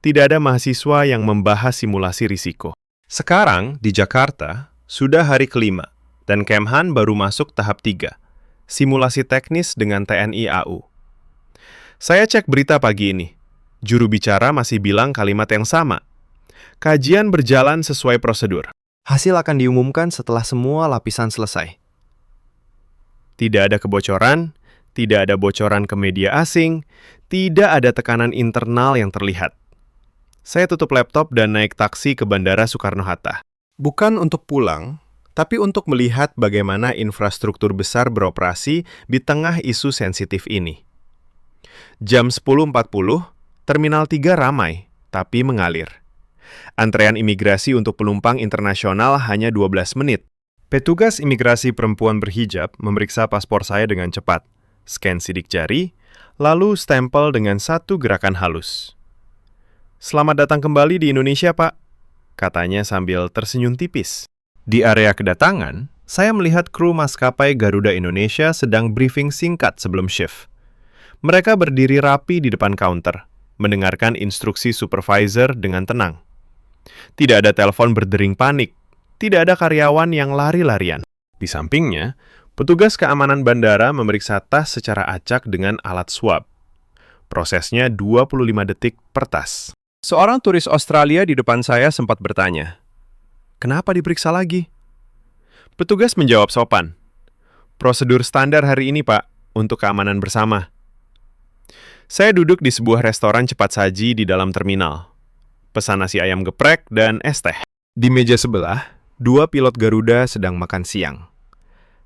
Tidak ada mahasiswa yang membahas simulasi risiko. Sekarang, di Jakarta, sudah hari kelima, dan Kemhan baru masuk tahap 3, simulasi teknis dengan TNI AU. Saya cek berita pagi ini. Juru bicara masih bilang kalimat yang sama. Kajian berjalan sesuai prosedur. Hasil akan diumumkan setelah semua lapisan selesai. Tidak ada kebocoran, tidak ada bocoran ke media asing, tidak ada tekanan internal yang terlihat. Saya tutup laptop dan naik taksi ke Bandara Soekarno-Hatta. Bukan untuk pulang, tapi untuk melihat bagaimana infrastruktur besar beroperasi di tengah isu sensitif ini. Jam 10.40, Terminal 3 ramai, tapi mengalir. Antrean imigrasi untuk penumpang internasional hanya 12 menit. Petugas imigrasi perempuan berhijab memeriksa paspor saya dengan cepat. Scan sidik jari, lalu stempel dengan satu gerakan halus. "Selamat datang kembali di Indonesia, Pak," katanya sambil tersenyum tipis. Di area kedatangan, saya melihat kru maskapai Garuda Indonesia sedang briefing singkat sebelum shift. Mereka berdiri rapi di depan counter, mendengarkan instruksi supervisor dengan tenang. Tidak ada telepon berdering panik, tidak ada karyawan yang lari-larian. Di sampingnya, petugas keamanan bandara memeriksa tas secara acak dengan alat swab. Prosesnya 25 detik per tas. Seorang turis Australia di depan saya sempat bertanya, "Kenapa diperiksa lagi?" Petugas menjawab sopan, "Prosedur standar hari ini, Pak, untuk keamanan bersama." Saya duduk di sebuah restoran cepat saji di dalam terminal. Pesan nasi ayam geprek dan es teh. Di meja sebelah, dua pilot Garuda sedang makan siang.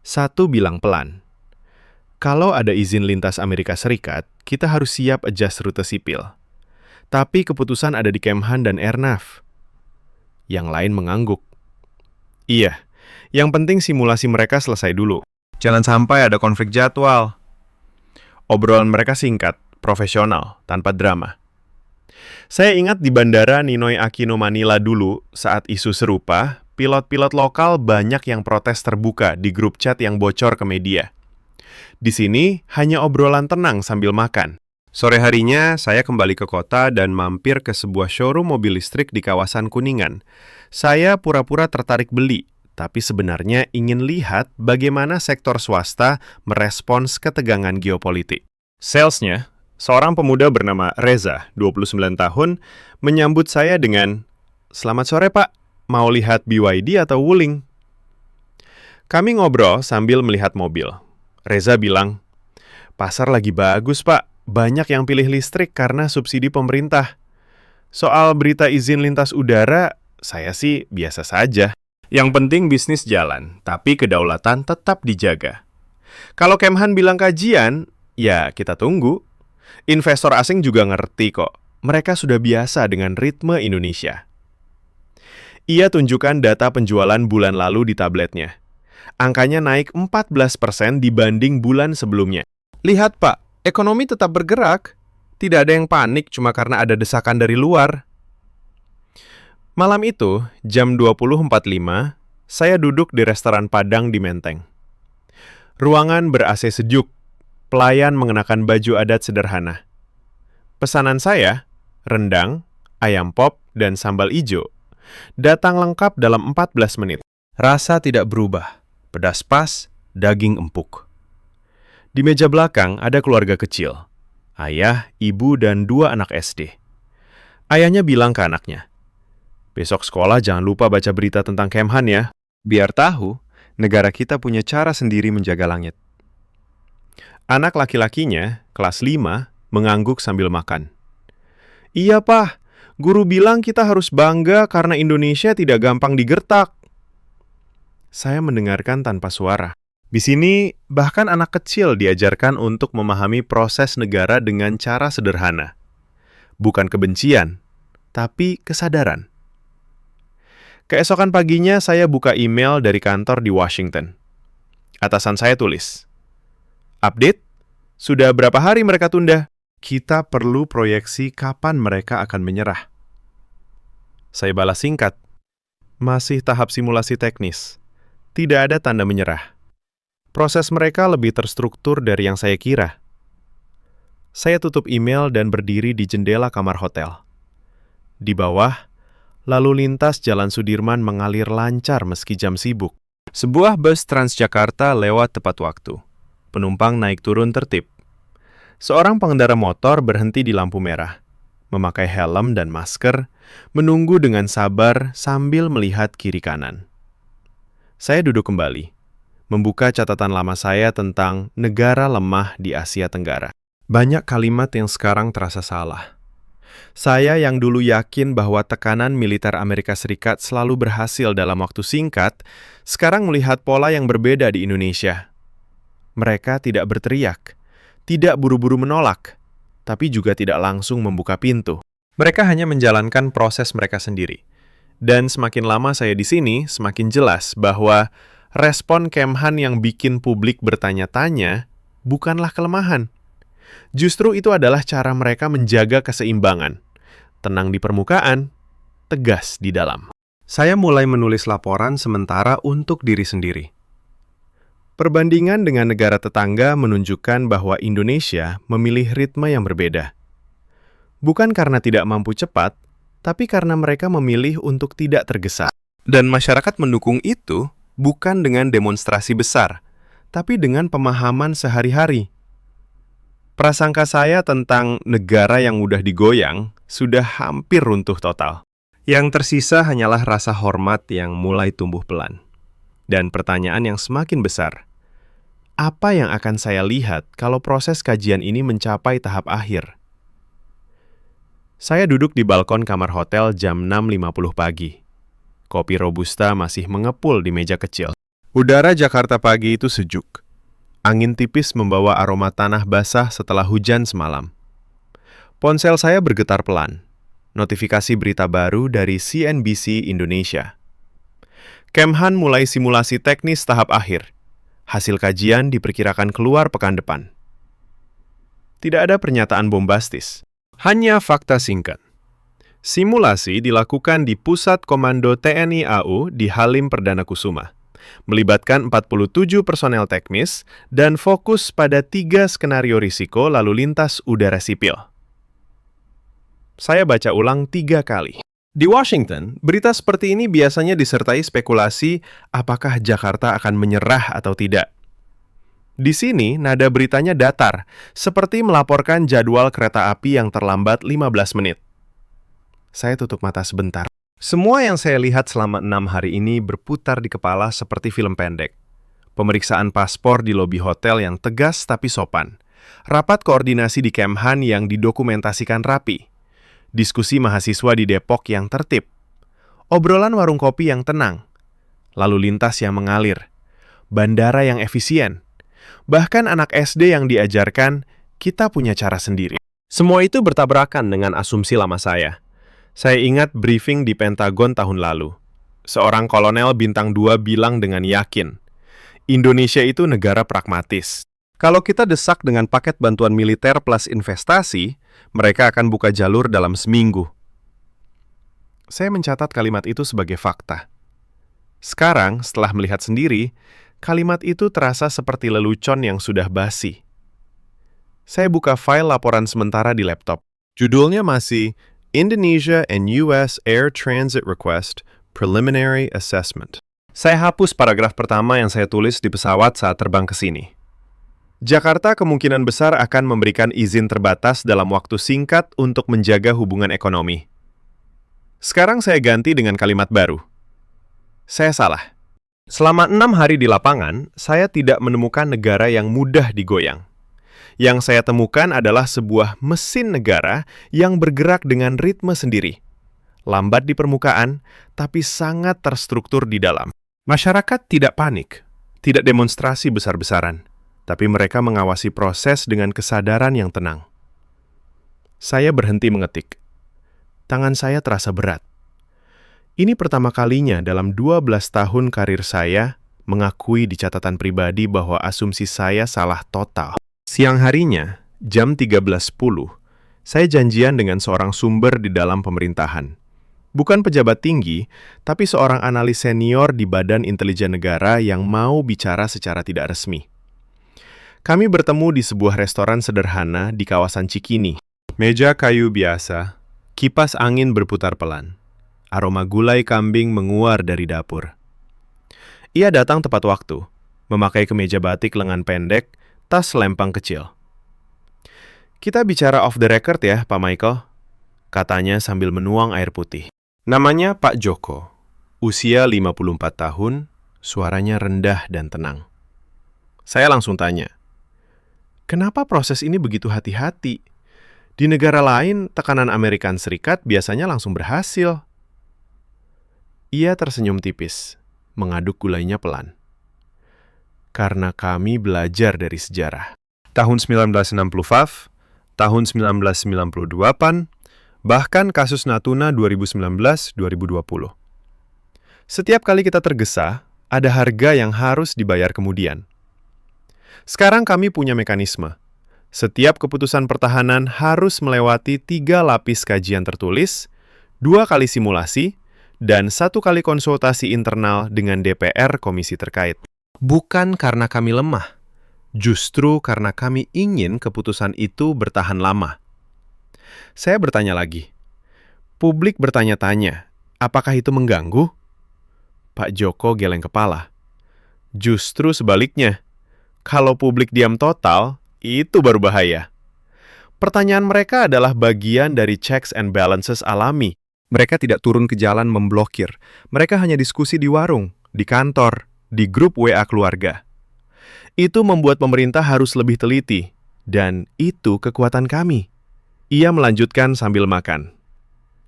Satu bilang pelan, "Kalau ada izin lintas Amerika Serikat, kita harus siap adjust rute sipil. Tapi keputusan ada di Kemhan dan Airnav." Yang lain mengangguk. "Iya, yang penting simulasi mereka selesai dulu. Jangan sampai ada konflik jadwal." Obrolan mereka singkat, profesional, tanpa drama. Saya ingat di Bandara Ninoy Aquino Manila dulu, saat isu serupa, pilot-pilot lokal banyak yang protes terbuka di grup chat yang bocor ke media. Di sini, hanya obrolan tenang sambil makan. Sore harinya, saya kembali ke kota dan mampir ke sebuah showroom mobil listrik di kawasan Kuningan. Saya pura-pura tertarik beli, tapi sebenarnya ingin lihat bagaimana sektor swasta merespons ketegangan geopolitik. Salesnya, seorang pemuda bernama Reza, 29 tahun, menyambut saya dengan, "Selamat sore, Pak. Mau lihat BYD atau Wuling?" Kami ngobrol sambil melihat mobil. Reza bilang, "Pasar lagi bagus, Pak. Banyak yang pilih listrik karena subsidi pemerintah. Soal berita izin lintas udara, saya sih biasa saja. Yang penting bisnis jalan, tapi kedaulatan tetap dijaga. Kalau Kemhan bilang kajian, ya kita tunggu. Investor asing juga ngerti kok. Mereka sudah biasa dengan ritme Indonesia." Ia tunjukkan data penjualan bulan lalu di tabletnya. Angkanya naik 14% dibanding bulan sebelumnya. "Lihat, Pak, ekonomi tetap bergerak. Tidak ada yang panik cuma karena ada desakan dari luar." Malam itu, jam 20.45, saya duduk di restoran Padang di Menteng. Ruangan ber-AC sejuk. Pelayan mengenakan baju adat sederhana. Pesanan saya, rendang, ayam pop, dan sambal ijo, datang lengkap dalam 14 menit. Rasa tidak berubah, pedas pas, daging empuk. Di meja belakang ada keluarga kecil, ayah, ibu, dan 2 anak SD. Ayahnya bilang ke anaknya, "Besok sekolah jangan lupa baca berita tentang Kemhan ya, biar tahu negara kita punya cara sendiri menjaga langit." Anak laki-lakinya, kelas 5, mengangguk sambil makan. "Iya, Pak. Guru bilang kita harus bangga karena Indonesia tidak gampang digertak." Saya mendengarkan tanpa suara. Di sini, bahkan anak kecil diajarkan untuk memahami proses negara dengan cara sederhana. Bukan kebencian, tapi kesadaran. Keesokan paginya, saya buka email dari kantor di Washington. Atasan saya tulis, "Update? Sudah berapa hari mereka tunda? Kita perlu proyeksi kapan mereka akan menyerah." Saya balas singkat, "Masih tahap simulasi teknis. Tidak ada tanda menyerah. Proses mereka lebih terstruktur dari yang saya kira." Saya tutup email dan berdiri di jendela kamar hotel. Di bawah, lalu lintas Jalan Sudirman mengalir lancar meski jam sibuk. Sebuah bus Transjakarta lewat tepat waktu. Penumpang naik turun tertib. Seorang pengendara motor berhenti di lampu merah, memakai helm dan masker, menunggu dengan sabar sambil melihat kiri kanan. Saya duduk kembali, membuka catatan lama saya tentang negara lemah di Asia Tenggara. Banyak kalimat yang sekarang terasa salah. Saya yang dulu yakin bahwa tekanan militer Amerika Serikat selalu berhasil dalam waktu singkat, sekarang melihat pola yang berbeda di Indonesia. Mereka tidak berteriak, tidak buru-buru menolak, tapi juga tidak langsung membuka pintu. Mereka hanya menjalankan proses mereka sendiri. Dan semakin lama saya di sini, semakin jelas bahwa respon Kemhan yang bikin publik bertanya-tanya bukanlah kelemahan. Justru itu adalah cara mereka menjaga keseimbangan. Tenang di permukaan, tegas di dalam. Saya mulai menulis laporan sementara untuk diri sendiri. Perbandingan dengan negara tetangga menunjukkan bahwa Indonesia memilih ritme yang berbeda. Bukan karena tidak mampu cepat, tapi karena mereka memilih untuk tidak tergesa. Dan masyarakat mendukung itu bukan dengan demonstrasi besar, tapi dengan pemahaman sehari-hari. Prasangka saya tentang negara yang mudah digoyang sudah hampir runtuh total. Yang tersisa hanyalah rasa hormat yang mulai tumbuh pelan. Dan pertanyaan yang semakin besar, apa yang akan saya lihat kalau proses kajian ini mencapai tahap akhir? Saya duduk di balkon kamar hotel jam 6.50 pagi. Kopi Robusta masih mengepul di meja kecil. Udara Jakarta pagi itu sejuk. Angin tipis membawa aroma tanah basah setelah hujan semalam. Ponsel saya bergetar pelan. Notifikasi berita baru dari CNBC Indonesia. Kemhan mulai simulasi teknis tahap akhir. Hasil kajian diperkirakan keluar pekan depan. Tidak ada pernyataan bombastis. Hanya fakta singkat. Simulasi dilakukan di Pusat Komando TNI AU di Halim Perdana Kusuma. Melibatkan 47 personel teknis dan fokus pada 3 skenario risiko lalu lintas udara sipil. Saya baca ulang 3 kali. Di Washington, berita seperti ini biasanya disertai spekulasi apakah Jakarta akan menyerah atau tidak. Di sini, nada beritanya datar, seperti melaporkan jadwal kereta api yang terlambat 15 menit. Saya tutup mata sebentar. Semua yang saya lihat selama 6 hari ini berputar di kepala seperti film pendek. Pemeriksaan paspor di lobi hotel yang tegas tapi sopan. Rapat koordinasi di Kemhan yang didokumentasikan rapi. Diskusi mahasiswa di Depok yang tertib. Obrolan warung kopi yang tenang. Lalu lintas yang mengalir. Bandara yang efisien. Bahkan anak SD yang diajarkan, kita punya cara sendiri. Semua itu bertabrakan dengan asumsi lama saya. Saya ingat briefing di Pentagon tahun lalu. Seorang kolonel bintang 2 bilang dengan yakin, Indonesia itu negara pragmatis. Kalau kita desak dengan paket bantuan militer plus investasi, mereka akan buka jalur dalam seminggu. Saya mencatat kalimat itu sebagai fakta. Sekarang, setelah melihat sendiri, kalimat itu terasa seperti lelucon yang sudah basi. Saya buka file laporan sementara di laptop. Judulnya masih Indonesia and US Air Transit Request Preliminary Assessment. Saya hapus paragraf pertama yang saya tulis di pesawat saat terbang ke sini. Jakarta kemungkinan besar akan memberikan izin terbatas dalam waktu singkat untuk menjaga hubungan ekonomi. Sekarang saya ganti dengan kalimat baru. Saya salah. Selama 6 hari di lapangan, saya tidak menemukan negara yang mudah digoyang. Yang saya temukan adalah sebuah mesin negara yang bergerak dengan ritme sendiri. Lambat di permukaan, tapi sangat terstruktur di dalam. Masyarakat tidak panik, tidak demonstrasi besar-besaran, tapi mereka mengawasi proses dengan kesadaran yang tenang. Saya berhenti mengetik. Tangan saya terasa berat. Ini pertama kalinya dalam 12 tahun karir saya mengakui di catatan pribadi bahwa asumsi saya salah total. Siang harinya, jam 13.10, saya janjian dengan seorang sumber di dalam pemerintahan. Bukan pejabat tinggi, tapi seorang analis senior di Badan Intelijen Negara yang mau bicara secara tidak resmi. Kami bertemu di sebuah restoran sederhana di kawasan Cikini. Meja kayu biasa, kipas angin berputar pelan. Aroma gulai kambing menguar dari dapur. Ia datang tepat waktu, memakai kemeja batik lengan pendek, tas lempang kecil. Kita bicara off the record ya, Pak Michael, katanya sambil menuang air putih. Namanya Pak Joko, usia 54 tahun, suaranya rendah dan tenang. Saya langsung tanya, kenapa proses ini begitu hati-hati? Di negara lain, tekanan Amerika Serikat biasanya langsung berhasil. Ia tersenyum tipis, mengaduk gulainya pelan. Karena kami belajar dari sejarah. Tahun 1965, tahun 1998, bahkan kasus Natuna 2019-2020. Setiap kali kita tergesa, ada harga yang harus dibayar kemudian. Sekarang kami punya mekanisme. Setiap keputusan pertahanan harus melewati 3 lapis kajian tertulis, 2 kali simulasi, dan 1 kali konsultasi internal dengan DPR komisi terkait. Bukan karena kami lemah, justru karena kami ingin keputusan itu bertahan lama. Saya bertanya lagi. Publik bertanya-tanya, apakah itu mengganggu? Pak Joko geleng kepala. Justru sebaliknya, kalau publik diam total, itu baru bahaya. Pertanyaan mereka adalah bagian dari checks and balances alami. Mereka tidak turun ke jalan memblokir. Mereka hanya diskusi di warung, di kantor, di grup WA keluarga. Itu membuat pemerintah harus lebih teliti. Dan itu kekuatan kami. Ia melanjutkan sambil makan.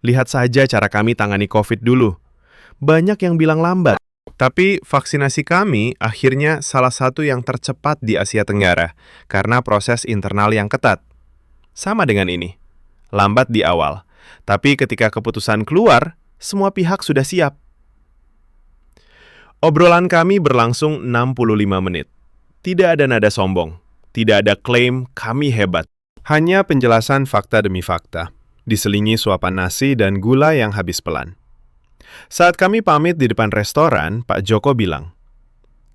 Lihat saja cara kami tangani COVID dulu. Banyak yang bilang lambat. Tapi vaksinasi kami akhirnya salah satu yang tercepat di Asia Tenggara karena proses internal yang ketat. Sama dengan ini. Lambat di awal. Tapi ketika keputusan keluar, semua pihak sudah siap. Obrolan kami berlangsung 65 menit. Tidak ada nada sombong. Tidak ada klaim kami hebat. Hanya penjelasan fakta demi fakta, diselingi suapan nasi dan gula yang habis pelan. Saat kami pamit di depan restoran, Pak Joko bilang,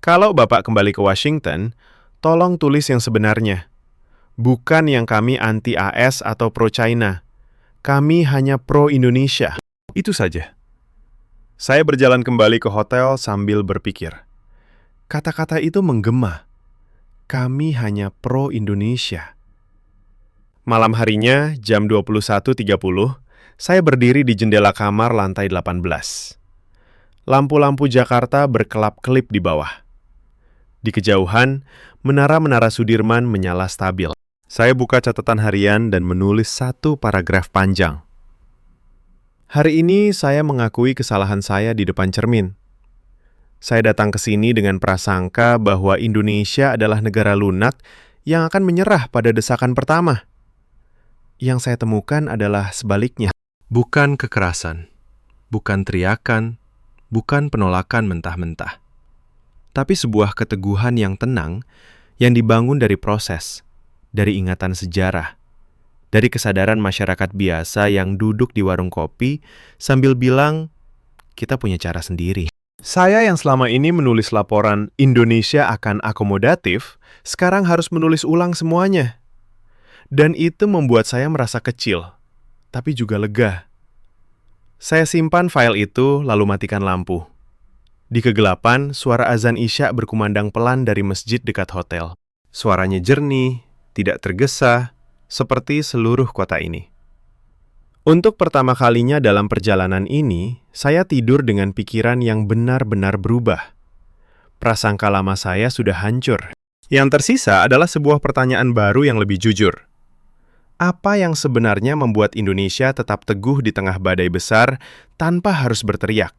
"Kalau Bapak kembali ke Washington, tolong tulis yang sebenarnya. Bukan yang kami anti-AS atau pro-China. Kami hanya pro-Indonesia." Itu saja. Saya berjalan kembali ke hotel sambil berpikir. Kata-kata itu menggema. Kami hanya pro-Indonesia. Malam harinya, jam 21.30, saya berdiri di jendela kamar lantai 18. Lampu-lampu Jakarta berkelap-kelip di bawah. Di kejauhan, menara-menara Sudirman menyala stabil. Saya buka catatan harian dan menulis satu paragraf panjang. Hari ini saya mengakui kesalahan saya di depan cermin. Saya datang ke sini dengan prasangka bahwa Indonesia adalah negara lunak yang akan menyerah pada desakan pertama. Yang saya temukan adalah sebaliknya. Bukan kekerasan, bukan teriakan, bukan penolakan mentah-mentah. Tapi sebuah keteguhan yang tenang yang dibangun dari proses, dari ingatan sejarah, dari kesadaran masyarakat biasa yang duduk di warung kopi sambil bilang, kita punya cara sendiri. Saya yang selama ini menulis laporan Indonesia akan akomodatif, sekarang harus menulis ulang semuanya. Dan itu membuat saya merasa kecil, tapi juga lega. Saya simpan file itu lalu matikan lampu. Di kegelapan, suara azan Isya berkumandang pelan dari masjid dekat hotel. Suaranya jernih, tidak tergesa, seperti seluruh kota ini. Untuk pertama kalinya dalam perjalanan ini, saya tidur dengan pikiran yang benar-benar berubah. Prasangka lama saya sudah hancur. Yang tersisa adalah sebuah pertanyaan baru yang lebih jujur. Apa yang sebenarnya membuat Indonesia tetap teguh di tengah badai besar tanpa harus berteriak?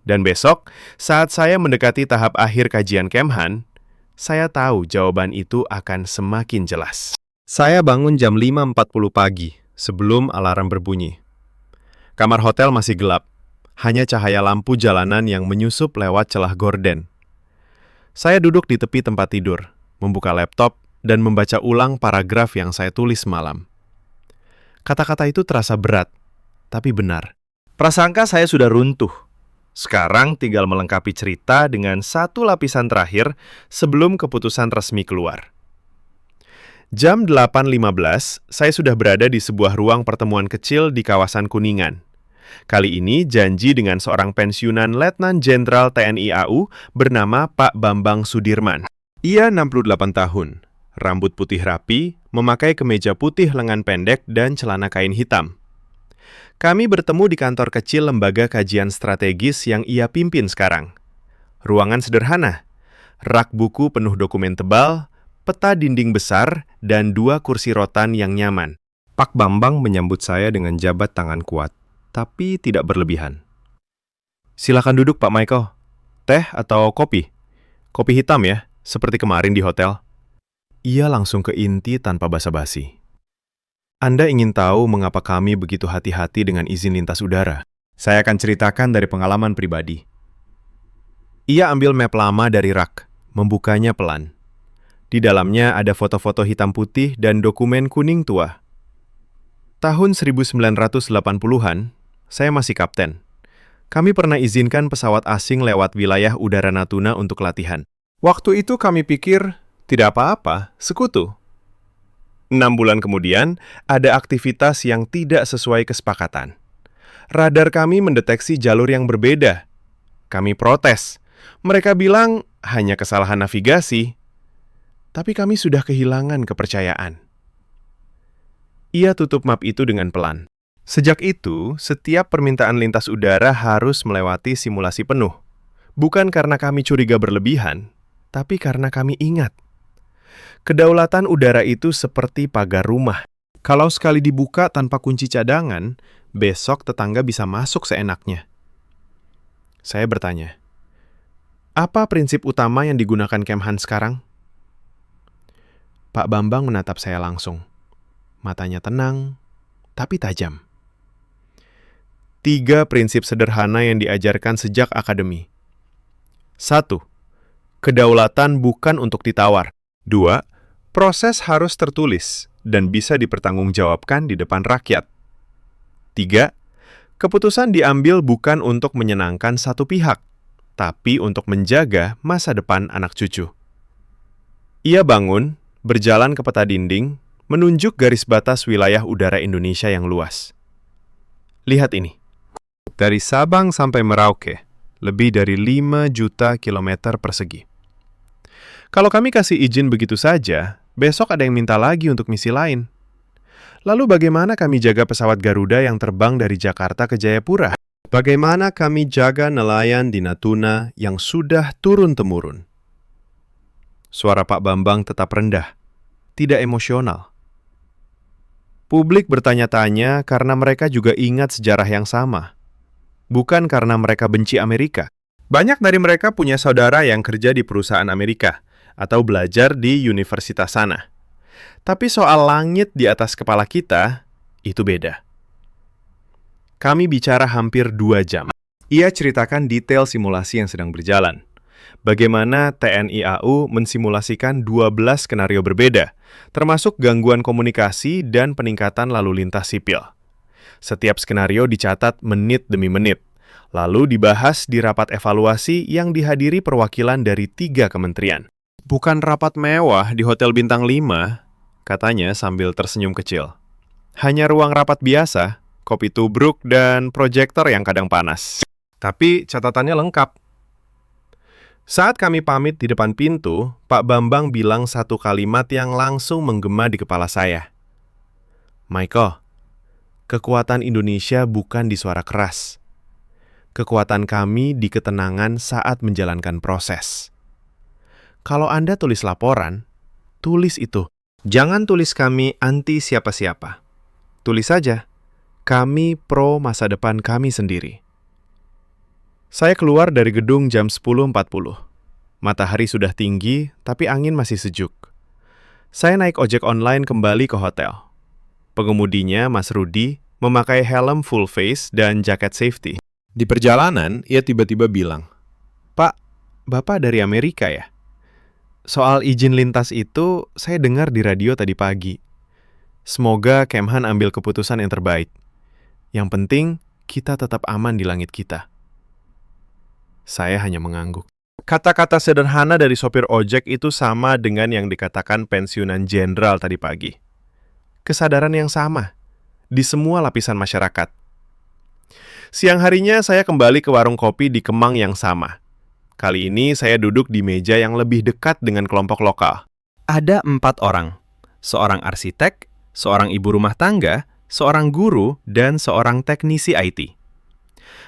Dan besok, saat saya mendekati tahap akhir kajian Kemhan, saya tahu jawaban itu akan semakin jelas. Saya bangun jam 5.40 pagi, sebelum alarm berbunyi. Kamar hotel masih gelap, hanya cahaya lampu jalanan yang menyusup lewat celah gorden. Saya duduk di tepi tempat tidur, membuka laptop, dan membaca ulang paragraf yang saya tulis malam. Kata-kata itu terasa berat, tapi benar. Prasangka saya sudah runtuh. Sekarang tinggal melengkapi cerita dengan satu lapisan terakhir sebelum keputusan resmi keluar. Jam 8.15, saya sudah berada di sebuah ruang pertemuan kecil di kawasan Kuningan. Kali ini janji dengan seorang pensiunan Letnan Jenderal TNI AU bernama Pak Bambang Sudirman. Ia 68 tahun, rambut putih rapi, memakai kemeja putih lengan pendek dan celana kain hitam. Kami bertemu di kantor kecil lembaga kajian strategis yang ia pimpin sekarang. Ruangan sederhana, rak buku penuh dokumen tebal, peta dinding besar, dan 2 kursi rotan yang nyaman. Pak Bambang menyambut saya dengan jabat tangan kuat, tapi tidak berlebihan. Silakan duduk, Pak Michael. Teh atau kopi? Kopi hitam ya, seperti kemarin di hotel. Ia langsung ke inti tanpa basa-basi. Anda ingin tahu mengapa kami begitu hati-hati dengan izin lintas udara? Saya akan ceritakan dari pengalaman pribadi. Ia ambil map lama dari rak, membukanya pelan. Di dalamnya ada foto-foto hitam putih dan dokumen kuning tua. Tahun 1980-an, saya masih kapten. Kami pernah izinkan pesawat asing lewat wilayah udara Natuna untuk latihan. Waktu itu kami pikir, tidak apa-apa, sekutu. 6 bulan kemudian, ada aktivitas yang tidak sesuai kesepakatan. Radar kami mendeteksi jalur yang berbeda. Kami protes. Mereka bilang hanya kesalahan navigasi. Tapi kami sudah kehilangan kepercayaan. Ia tutup map itu dengan pelan. Sejak itu, setiap permintaan lintas udara harus melewati simulasi penuh. Bukan karena kami curiga berlebihan, tapi karena kami ingat. Kedaulatan udara itu seperti pagar rumah. Kalau sekali dibuka tanpa kunci cadangan, besok tetangga bisa masuk seenaknya. Saya bertanya, apa prinsip utama yang digunakan Kemhan sekarang? Pak Bambang menatap saya langsung. Matanya tenang, tapi tajam. 3 prinsip sederhana yang diajarkan sejak akademi. 1. Kedaulatan bukan untuk ditawar. 2. Proses harus tertulis dan bisa dipertanggungjawabkan di depan rakyat. 3. Keputusan diambil bukan untuk menyenangkan satu pihak, tapi untuk menjaga masa depan anak cucu. Ia bangun, berjalan ke peta dinding, menunjuk garis batas wilayah udara Indonesia yang luas. Lihat ini. Dari Sabang sampai Merauke, lebih dari 5 juta kilometer persegi. Kalau kami kasih izin begitu saja, besok ada yang minta lagi untuk misi lain. Lalu bagaimana kami jaga pesawat Garuda yang terbang dari Jakarta ke Jayapura? Bagaimana kami jaga nelayan di Natuna yang sudah turun-temurun? Suara Pak Bambang tetap rendah, tidak emosional. Publik bertanya-tanya karena mereka juga ingat sejarah yang sama. Bukan karena mereka benci Amerika. Banyak dari mereka punya saudara yang kerja di perusahaan Amerika atau belajar di universitas sana. Tapi soal langit di atas kepala kita, itu beda. Kami bicara hampir 2 jam. Ia ceritakan detail simulasi yang sedang berjalan. Bagaimana TNI AU mensimulasikan 12 skenario berbeda, termasuk gangguan komunikasi dan peningkatan lalu lintas sipil. Setiap skenario dicatat menit demi menit, lalu dibahas di rapat evaluasi yang dihadiri perwakilan dari 3 kementerian. Bukan rapat mewah di Hotel Bintang 5, katanya sambil tersenyum kecil. Hanya ruang rapat biasa, kopi tubruk, dan proyektor yang kadang panas. Tapi catatannya lengkap. Saat kami pamit di depan pintu, Pak Bambang bilang satu kalimat yang langsung menggema di kepala saya. Michael, kekuatan Indonesia bukan di suara keras. Kekuatan kami di ketenangan saat menjalankan proses. Kalau Anda tulis laporan, tulis itu. Jangan tulis kami anti siapa-siapa. Tulis saja, kami pro masa depan kami sendiri. Saya keluar dari gedung jam 10.40. Matahari sudah tinggi, tapi angin masih sejuk. Saya naik ojek online kembali ke hotel. Pengemudinya, Mas Rudi, memakai helm full face dan jaket safety. Di perjalanan, ia tiba-tiba bilang, "Pak, Bapak dari Amerika ya? Soal izin lintas itu, saya dengar di radio tadi pagi. Semoga Kemhan ambil keputusan yang terbaik. Yang penting, kita tetap aman di langit kita." Saya hanya mengangguk. Kata-kata sederhana dari sopir ojek itu sama dengan yang dikatakan pensiunan jenderal tadi pagi. Kesadaran yang sama di semua lapisan masyarakat. Siang harinya saya kembali ke warung kopi di Kemang yang sama. Kali ini saya duduk di meja yang lebih dekat dengan kelompok lokal. Ada 4 orang. Seorang arsitek, seorang ibu rumah tangga, seorang guru, dan seorang teknisi IT.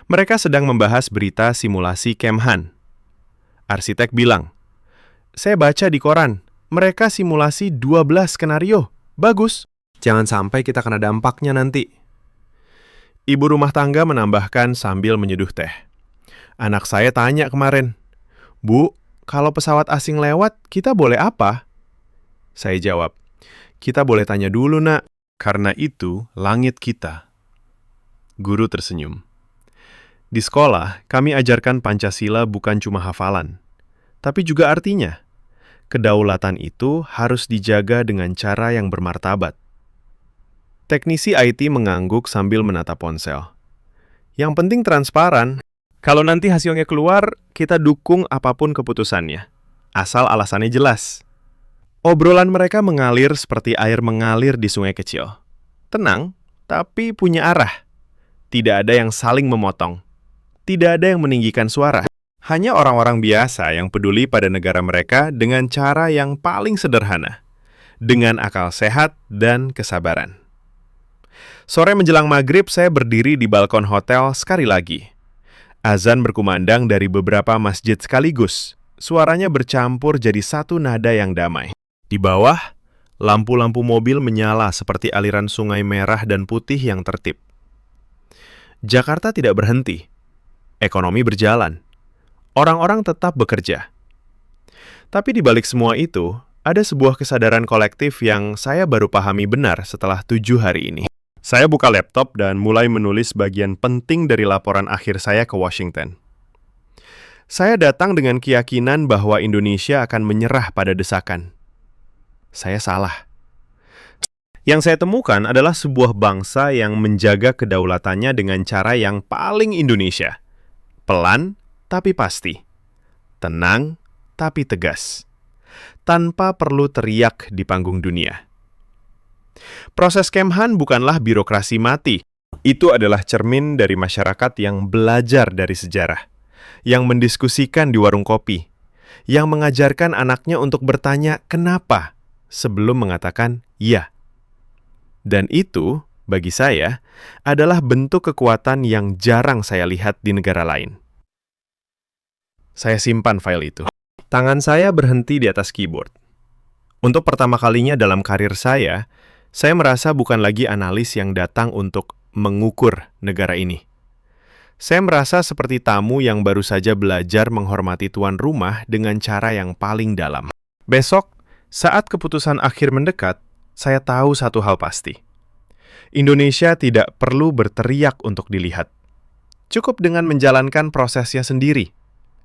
Mereka sedang membahas berita simulasi Kemhan. Arsitek bilang, "Saya baca di koran, mereka simulasi 12 skenario. Bagus. Jangan sampai kita kena dampaknya nanti." Ibu rumah tangga menambahkan sambil menyeduh teh. Anak saya tanya kemarin, "Bu, kalau pesawat asing lewat, kita boleh apa?" Saya jawab, "Kita boleh tanya dulu, Nak. Karena itu langit kita." Guru tersenyum. Di sekolah, kami ajarkan Pancasila bukan cuma hafalan, tapi juga artinya. Kedaulatan itu harus dijaga dengan cara yang bermartabat. Teknisi IT mengangguk sambil menatap ponsel. Yang penting transparan. Kalau nanti hasilnya keluar, kita dukung apapun keputusannya. Asal alasannya jelas. Obrolan mereka mengalir seperti air mengalir di sungai kecil. Tenang, tapi punya arah. Tidak ada yang saling memotong. Tidak ada yang meninggikan suara. Hanya orang-orang biasa yang peduli pada negara mereka dengan cara yang paling sederhana. Dengan akal sehat dan kesabaran. Sore menjelang maghrib, saya berdiri di balkon hotel sekali lagi. Azan berkumandang dari beberapa masjid sekaligus. Suaranya bercampur jadi satu nada yang damai. Di bawah, lampu-lampu mobil menyala seperti aliran sungai merah dan putih yang tertib. Jakarta tidak berhenti. Ekonomi berjalan. Orang-orang tetap bekerja. Tapi di balik semua itu, ada sebuah kesadaran kolektif yang saya baru pahami benar setelah 7 hari ini. Saya buka laptop dan mulai menulis bagian penting dari laporan akhir saya ke Washington. Saya datang dengan keyakinan bahwa Indonesia akan menyerah pada desakan. Saya salah. Yang saya temukan adalah sebuah bangsa yang menjaga kedaulatannya dengan cara yang paling Indonesia. Pelan, tapi pasti. Tenang, tapi tegas. Tanpa perlu teriak di panggung dunia. Proses Kemhan bukanlah birokrasi mati. Itu adalah cermin dari masyarakat yang belajar dari sejarah, yang mendiskusikan di warung kopi, yang mengajarkan anaknya untuk bertanya kenapa sebelum mengatakan ya. Dan itu, bagi saya, adalah bentuk kekuatan yang jarang saya lihat di negara lain. Saya simpan file itu. Tangan saya berhenti di atas keyboard. Untuk pertama kalinya dalam karir saya merasa bukan lagi analis yang datang untuk mengukur negara ini. Saya merasa seperti tamu yang baru saja belajar menghormati tuan rumah dengan cara yang paling dalam. Besok, saat keputusan akhir mendekat, saya tahu satu hal pasti. Indonesia tidak perlu berteriak untuk dilihat. Cukup dengan menjalankan prosesnya sendiri.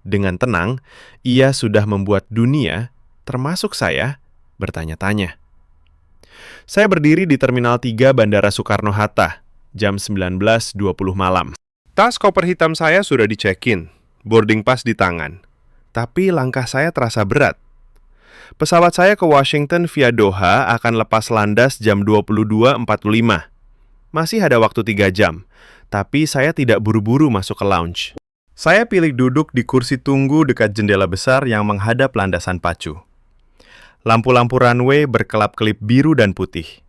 Dengan tenang, ia sudah membuat dunia, termasuk saya, bertanya-tanya. Saya berdiri di Terminal 3 Bandara Soekarno-Hatta, jam 19.20 malam. Tas koper hitam saya sudah di-check-in, boarding pass di tangan. Tapi langkah saya terasa berat. Pesawat saya ke Washington via Doha akan lepas landas jam 22.45. Masih ada waktu 3 jam, tapi saya tidak buru-buru masuk ke lounge. Saya pilih duduk di kursi tunggu dekat jendela besar yang menghadap landasan pacu. Lampu-lampu runway berkelap-kelip biru dan putih.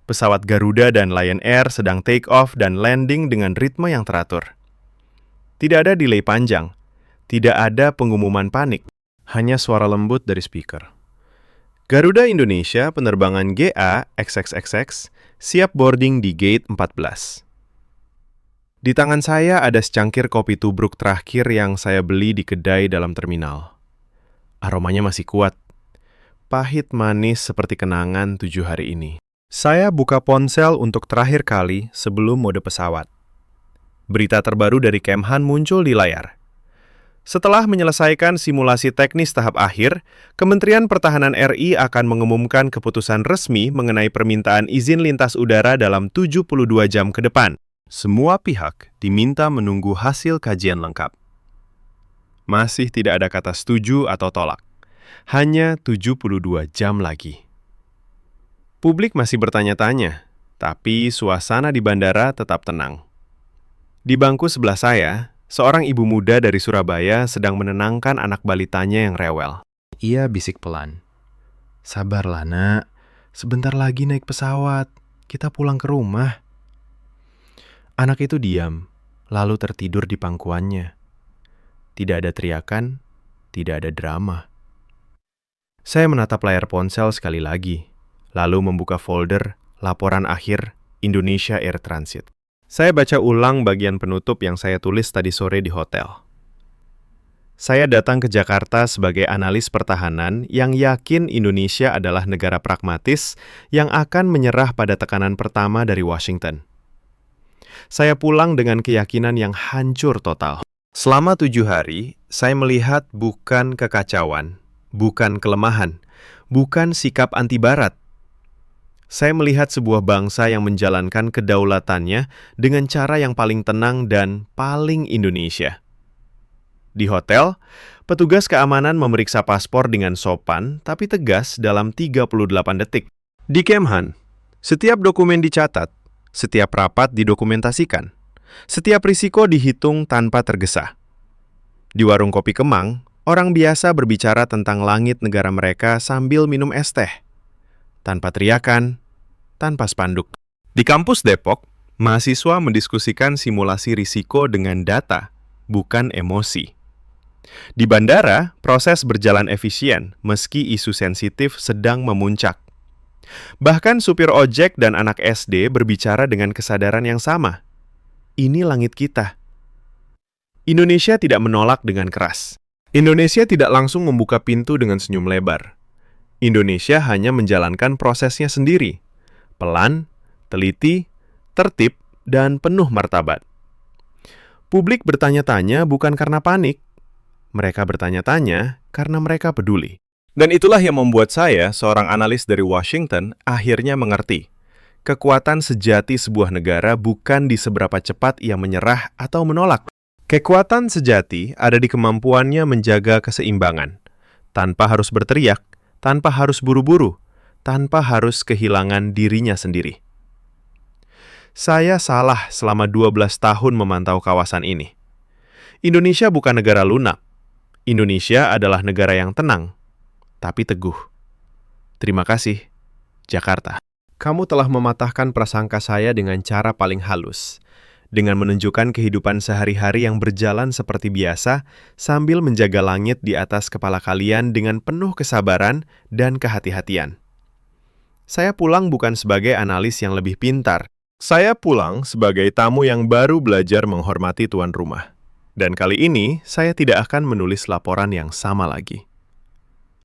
Pesawat Garuda dan Lion Air sedang take off dan landing dengan ritme yang teratur. Tidak ada delay panjang. Tidak ada pengumuman panik. Hanya suara lembut dari speaker. Garuda Indonesia penerbangan GA XXXX siap boarding di gate 14. Di tangan saya ada secangkir kopi tubruk terakhir yang saya beli di kedai dalam terminal. Aromanya masih kuat. Pahit manis seperti kenangan 7 hari ini. Saya buka ponsel untuk terakhir kali sebelum mode pesawat. Berita terbaru dari Kemhan muncul di layar. Setelah menyelesaikan simulasi teknis tahap akhir, Kementerian Pertahanan RI akan mengumumkan keputusan resmi mengenai permintaan izin lintas udara dalam 72 jam ke depan. Semua pihak diminta menunggu hasil kajian lengkap. Masih tidak ada kata setuju atau tolak. Hanya 72 jam lagi. Publik masih bertanya-tanya, tapi suasana di bandara tetap tenang. Di bangku sebelah saya, seorang ibu muda dari Surabaya sedang menenangkan anak balitanya yang rewel. Ia bisik pelan. Sabarlah, Nak. Sebentar lagi naik pesawat. Kita pulang ke rumah. Anak itu diam, lalu tertidur di pangkuannya. Tidak ada teriakan, tidak ada drama. Saya menatap layar ponsel sekali lagi, lalu membuka folder laporan akhir Indonesia Air Transit. Saya baca ulang bagian penutup yang saya tulis tadi sore di hotel. Saya datang ke Jakarta sebagai analis pertahanan yang yakin Indonesia adalah negara pragmatis yang akan menyerah pada tekanan pertama dari Washington. Saya pulang dengan keyakinan yang hancur total. Selama 7 hari, saya melihat bukan kekacauan, bukan kelemahan, bukan sikap anti-barat. Saya melihat sebuah bangsa yang menjalankan kedaulatannya dengan cara yang paling tenang dan paling Indonesia. Di hotel, petugas keamanan memeriksa paspor dengan sopan tapi tegas dalam 38 detik. Di Kemhan, setiap dokumen dicatat, setiap rapat didokumentasikan, setiap risiko dihitung tanpa tergesa. Di warung kopi Kemang, orang biasa berbicara tentang langit negara mereka sambil minum es teh. Tanpa teriakan, tanpa spanduk. Di kampus Depok, Mahasiswa mendiskusikan simulasi risiko dengan data, bukan emosi. Di bandara, proses berjalan efisien meski isu sensitif sedang memuncak. Bahkan supir ojek dan anak SD berbicara dengan kesadaran yang sama. Ini langit kita. Indonesia tidak menolak dengan keras. Indonesia tidak langsung membuka pintu dengan senyum lebar. Indonesia hanya menjalankan prosesnya sendiri. Pelan, teliti, tertib, dan penuh martabat. Publik bertanya-tanya bukan karena panik. Mereka bertanya-tanya karena mereka peduli. Dan itulah yang membuat saya, seorang analis dari Washington, akhirnya mengerti. Kekuatan sejati sebuah negara bukan di seberapa cepat ia menyerah atau menolak. Kekuatan sejati ada di kemampuannya menjaga keseimbangan. Tanpa harus berteriak, tanpa harus buru-buru, tanpa harus kehilangan dirinya sendiri. Saya salah selama 12 tahun memantau kawasan ini. Indonesia bukan negara lunak. Indonesia adalah negara yang tenang, tapi teguh. Terima kasih, Jakarta. Kamu telah mematahkan prasangka saya dengan cara paling halus, dengan menunjukkan kehidupan sehari-hari yang berjalan seperti biasa sambil menjaga langit di atas kepala kalian dengan penuh kesabaran dan kehati-hatian. Saya pulang bukan sebagai analis yang lebih pintar. Saya pulang sebagai tamu yang baru belajar menghormati tuan rumah. Dan kali ini, saya tidak akan menulis laporan yang sama lagi.